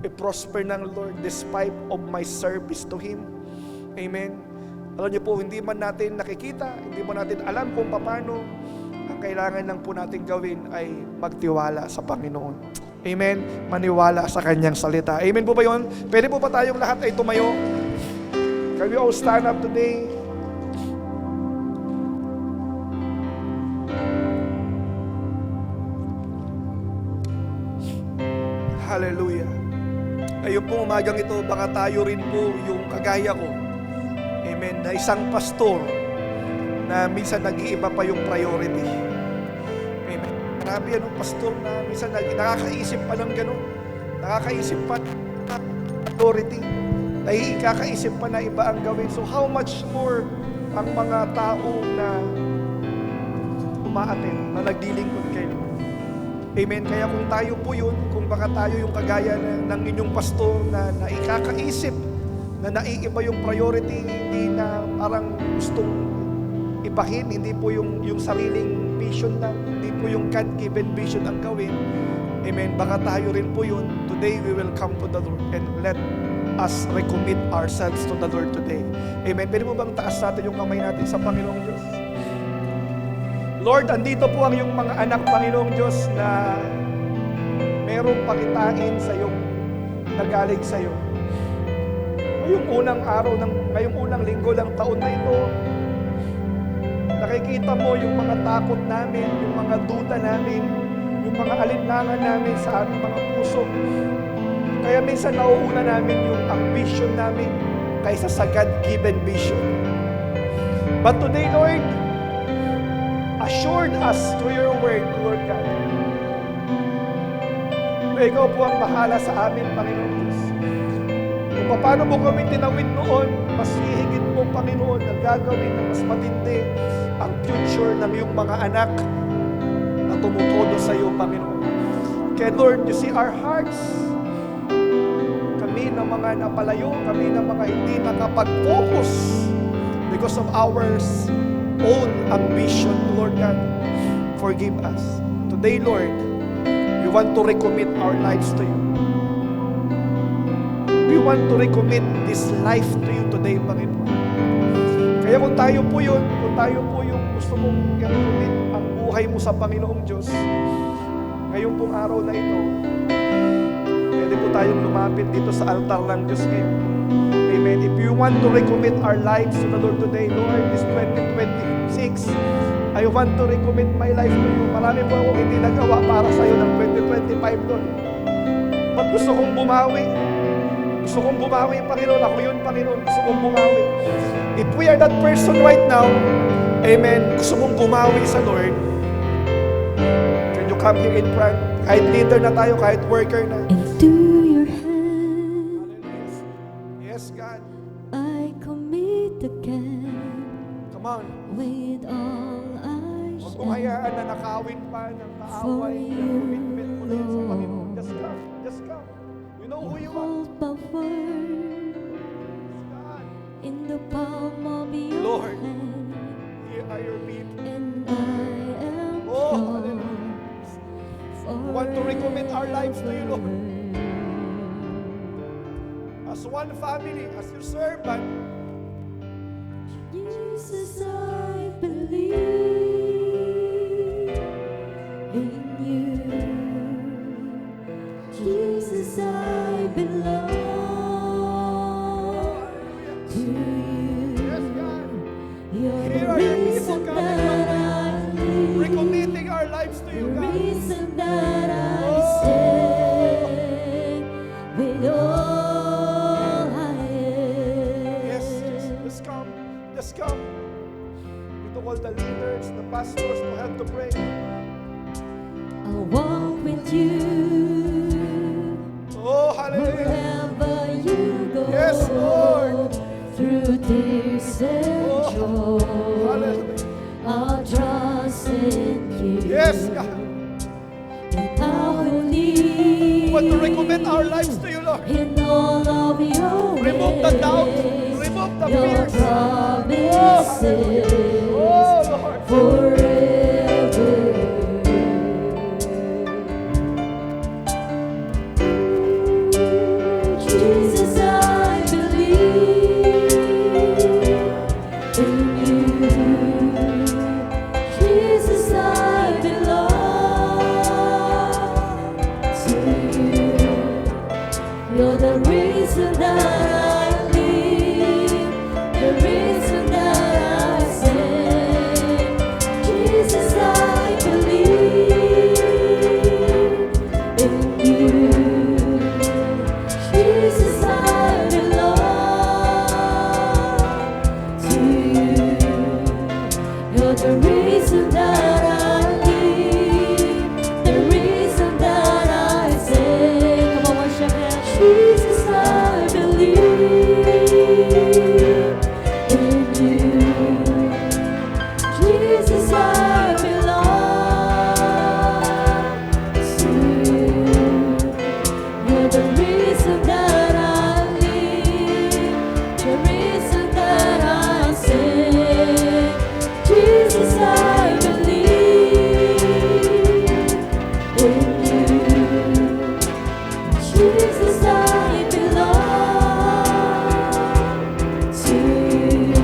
i-prosper ng Lord despite of my service to Him. Amen. Alam niyo po, hindi man natin nakikita, hindi man natin alam kung paano, ang kailangan lang po natin gawin ay magtiwala sa Panginoon. Amen. Maniwala sa Kanyang salita. Amen po ba yun? Pwede po ba tayong lahat ay tumayo? Can we all stand up today? Hallelujah. Ayun po, umagang ito, baka tayo rin po yung kagaya ko. Amen. Na isang pastor na minsan nag-iiba pa yung priority. Amen. Marami anong pastor na minsan nakakaisip pa ng ganun. Nakakaisip pa ng priority. Nakakaisip pa na iba ang gawin. So how much more ang mga tao na umaaten, na nagdilingkod kay Lord. Amen. Kaya kung tayo po yun, kung baka tayo yung kagaya ng inyong pastor na ikakaisip, na naiiba yung priority, hindi na parang gustong ibahin, hindi po yung sariling vision lang, hindi po yung God-given vision ang gawin. Amen. Baka tayo rin po yun. Today we will come to the Lord and let us recommit ourselves to the Lord today. Amen. Pwede mo bang taas natin yung kamay natin sa Panginoong Diyos? Lord, andito po ang iyong mga anak, Panginoong Diyos, na merong pakitain sa iyong nagaling sa iyo. Ngayong unang linggo ng taon na ito, nakikita mo yung mga takot namin, yung mga duda namin, yung mga alinlangan namin sa ating mga puso. Kaya minsan nauuna namin yung ambition namin kaysa sa God-given vision. But today, Lord, assured us through your word, Lord God, na ikaw po ang bahala sa amin, Panginoon Diyos. Kung paano mo kami tinawid noon, mas hihigit mo, Panginoon, na gagawin na mas matindi ang future ng iyong mga anak na tumutodo sa iyo, Panginoon. Kaya Lord, you see our hearts. Kami na mga napalayo, kami na mga hindi nakapag-focus because of our own ambition, Lord God. Forgive us. Today, Lord, we want to recommit our lives to you. We want to recommit this life to you today, Panginoon. Kaya kung tayo po yun, kung tayo po yung gusto mong i-recommit ang buhay mo sa Panginoong Diyos, ngayong pong araw na ito, pwede po tayong lumapit dito sa altar ng Diyos ngayon. Amen. If you want to recommit our lives to the Lord today, Lord, this 2026, I want to recommit my life to you. Marami po akong hindi nagawa para sa iyo ng 2025, Lord. But gusto kong bumawi. Gusto kong bumawi, Panginoon. Ako yun, Panginoon. Gusto kong bumawi. If we are that person right now, amen, gusto mong bumawi sa Lord, can you come here in front? Kahit leader na tayo, kahit worker na. Into your hands Yes, God. I commit again Come on. with all I Huwag mong hayaan na nakawin pa ng kaaway ng commitment mo din sa Panginoon. Just come. Just come. You know who you are. hold power God. in the palm of your Lord. hand, Here are your people. and I am Oh, yours We want to recommit our lives to you, Lord. As one family, as your servant, Jesus, I believe in you. Jesus, I belong to you. yes, God, You're here the are your people reason coming, that I live, recommitting our lives to the you, God. reason that I Oh. stand with all I am. Yes, just come. Just come. We took all the leaders, the pastors to help to pray. I'll walk with you Oh, hallelujah. wherever you go. Yes, Lord. Through tears and Oh, joy, hallelujah. I'll trust in you. Yes, God. And I will We want to lead recommit our lives to you, Lord. in all of your Remove the doubt. ways. Remove the Your fears. promises Oh, Lord. forever. Jesus, I believe in you. Jesus, I belong to you. You're the reason that I live, the reason that I sing. Jesus, I believe in you. Jesus, I belong to you. You're the reason that I live, the reason that I sing. Come on, worship Him. Jesus, I believe in you. Jesus, I belong to you. You're the reason that I live, the reason that I sing. Jesus, I believe in you. Jesus, I belong to you.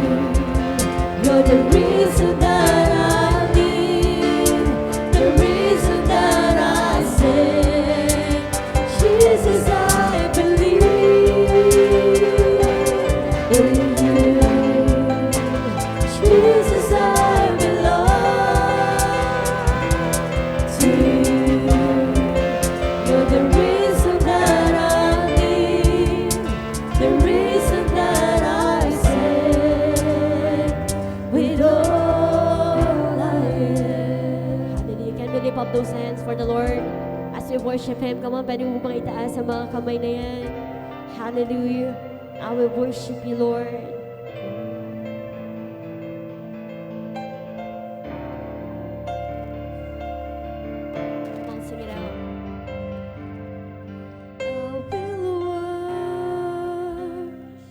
You're the reason that I live, the reason that I sing. Jesus, I believe in you. Jesus, I belong to you. You're the reason that I live, the reason that I sing with all I am. Hallelujah. Can we lift up those hands for the Lord as we worship Him? Come on, pwede mo bang itaas ang mga kamay na yan? Hallelujah. I will worship you, Lord. Come on, sing it out. I will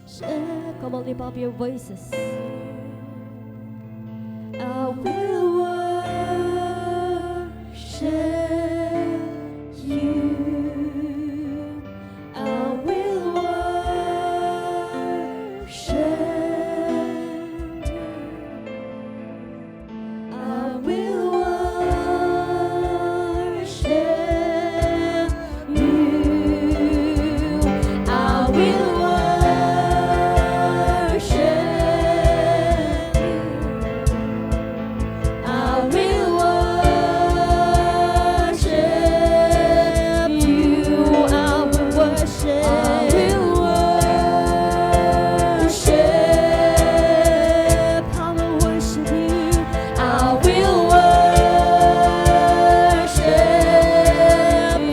worship. Come on, lift up your voices. I will worship you. will worship you. I will worship you. I will worship. I will worship. I will worship you. I will worship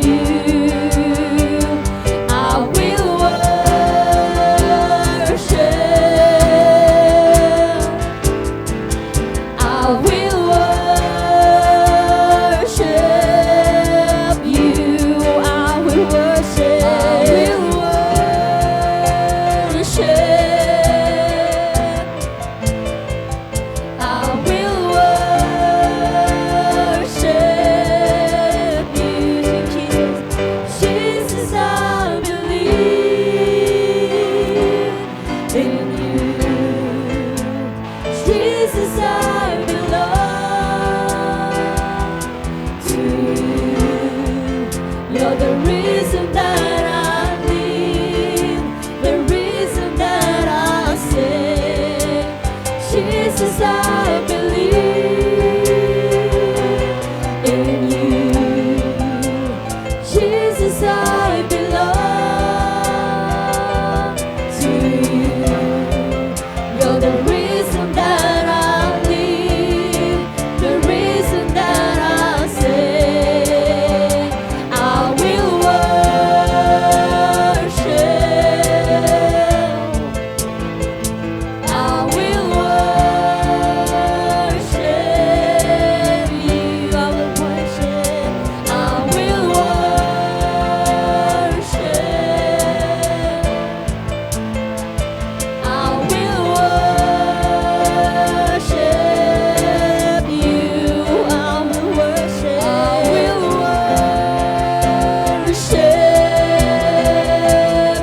you. I will worship. I will worship you. I will worship. I will worship you, Jesus. Jesus, I believe in you. Jesus, I belong to you. You're the reason that I live, the reason that I sing. Jesus, I believe in you. Jesus, I belong to you. You're the reason that I live, the reason that I sing. I will worship. I will worship you. I will worship. I will worship. I will worship you. I will worship. I will worship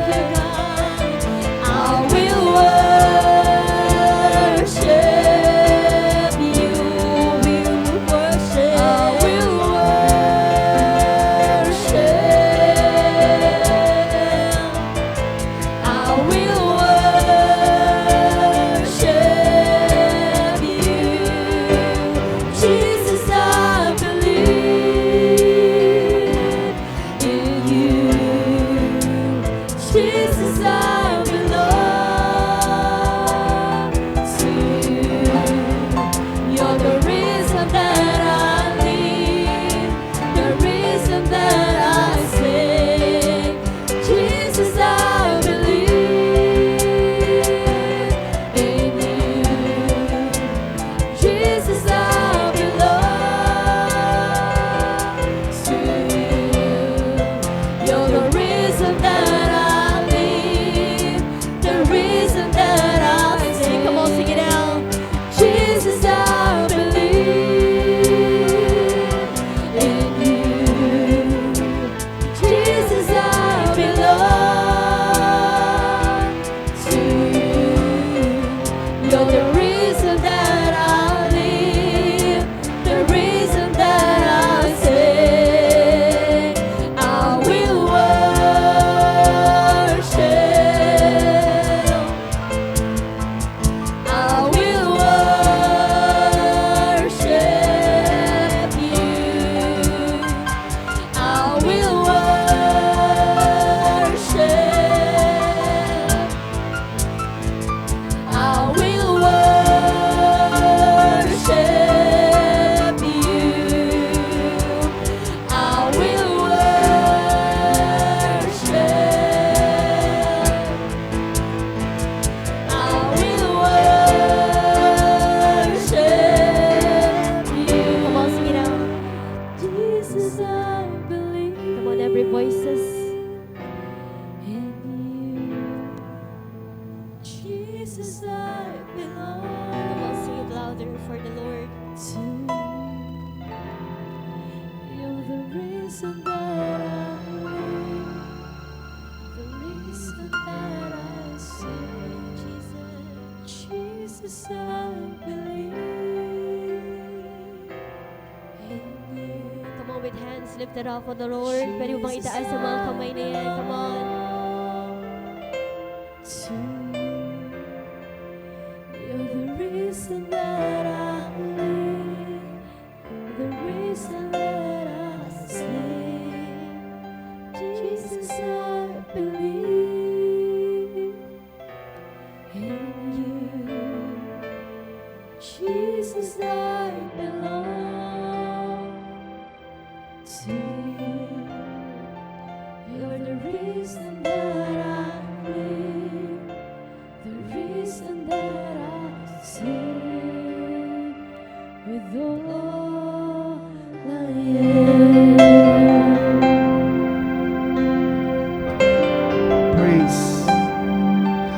you, God. I will worship you. We will worship. I will worship. I will worship you. Jesus, I believe in you. Jesus, I belong to you. You're the reason that I live, the reason that I sing. Jesus, I believe in you. Jesus, I belong to you. You're the reason that I live, the reason that I sing. Come on, sing it out. Jesus, I believe in you. Jesus, I belong to you. You're the reason that I live, the reason that I sing. I will worship. I will worship you. I will worship. I will worship you. I will worship. I will worship you. Come on, sing it out. Jesus, I believe. Come on, every voices in you. Jesus, I belong. Come on, sing it louder for the Lord. To you. You're the reason that I live, the reason that I sing. Jesus, I believe in you. Come on, with hands lifted up for the Lord. Pwede mo bang itaas sa mga kamay na yan? Come on.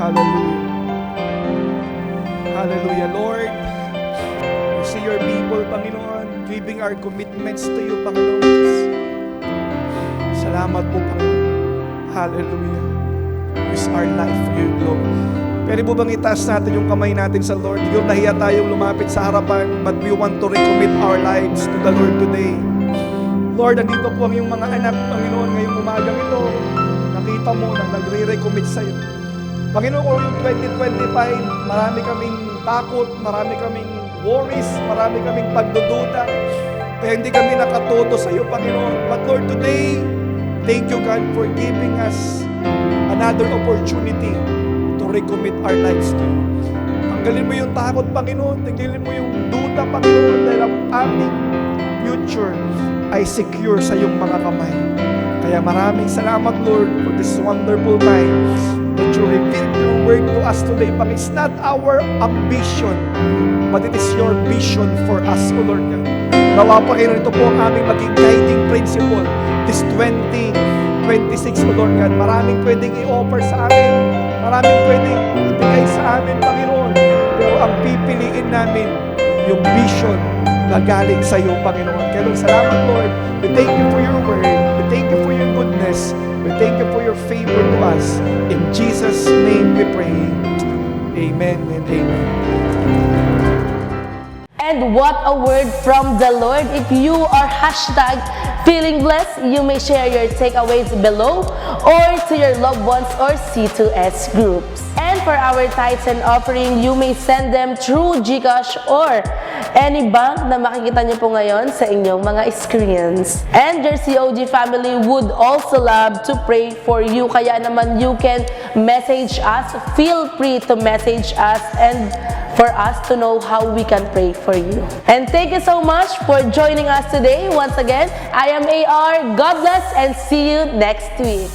Hallelujah. Hallelujah, Lord. You see your people, Panginoon, giving our commitments to you, Panginoon. Salamat po, Panginoon. Hallelujah. Use our life for your glory. Pwede po bang itaas natin yung kamay natin sa Lord? Yung nahiya tayong lumapit sa harapan, but we want to recommit our lives to the Lord today. Lord, andito po ang iyong mga anak, Panginoon, ngayong umagang ito. Nakita mo na nagre-recommit sa iyo. Panginoon, kung yung 2025, marami kaming takot, marami kaming worries, marami kaming pagdududa. Kaya hindi kami nakatuto sa iyo, Panginoon. But Lord, today, thank you, God, for giving us another opportunity to recommit our lives to you. Tanggalin mo yung takot, Panginoon. Tanggalin mo yung duda, Panginoon, dahil ang aming future ay secure sa iyong mga kamay. Kaya maraming salamat, Lord, for this wonderful time that you revealed your word to us today. Panginoon, it's not our ambition, but it is your vision for us, O Lord God. Nawa, Panginoon, ito po ang aming maging guiding principle. This 2026, O Lord God, maraming pwedeng i-offer sa amin, maraming pwedeng ibigay sa amin, Panginoon. Pero ang pipiliin namin, yung vision na galing sa iyo, Panginoon. Kaya salamat, Lord. We thank you for your word. We thank you for your goodness. We thank you for your favor to us. In Jesus' name we pray. Amen and amen. And what a word from the Lord. If you are #feeling blessed, you may share your takeaways below or to your loved ones or C2S groups. And for our tithes and offering, you may send them through GCash or any bank na makikita niyo po ngayon sa inyong mga screens. And your COG family would also love to pray for you. Kaya naman you can message us. Feel free to message us and for us to know how we can pray for you. And thank you so much for joining us today. Once again, I am AR. God bless and see you next week.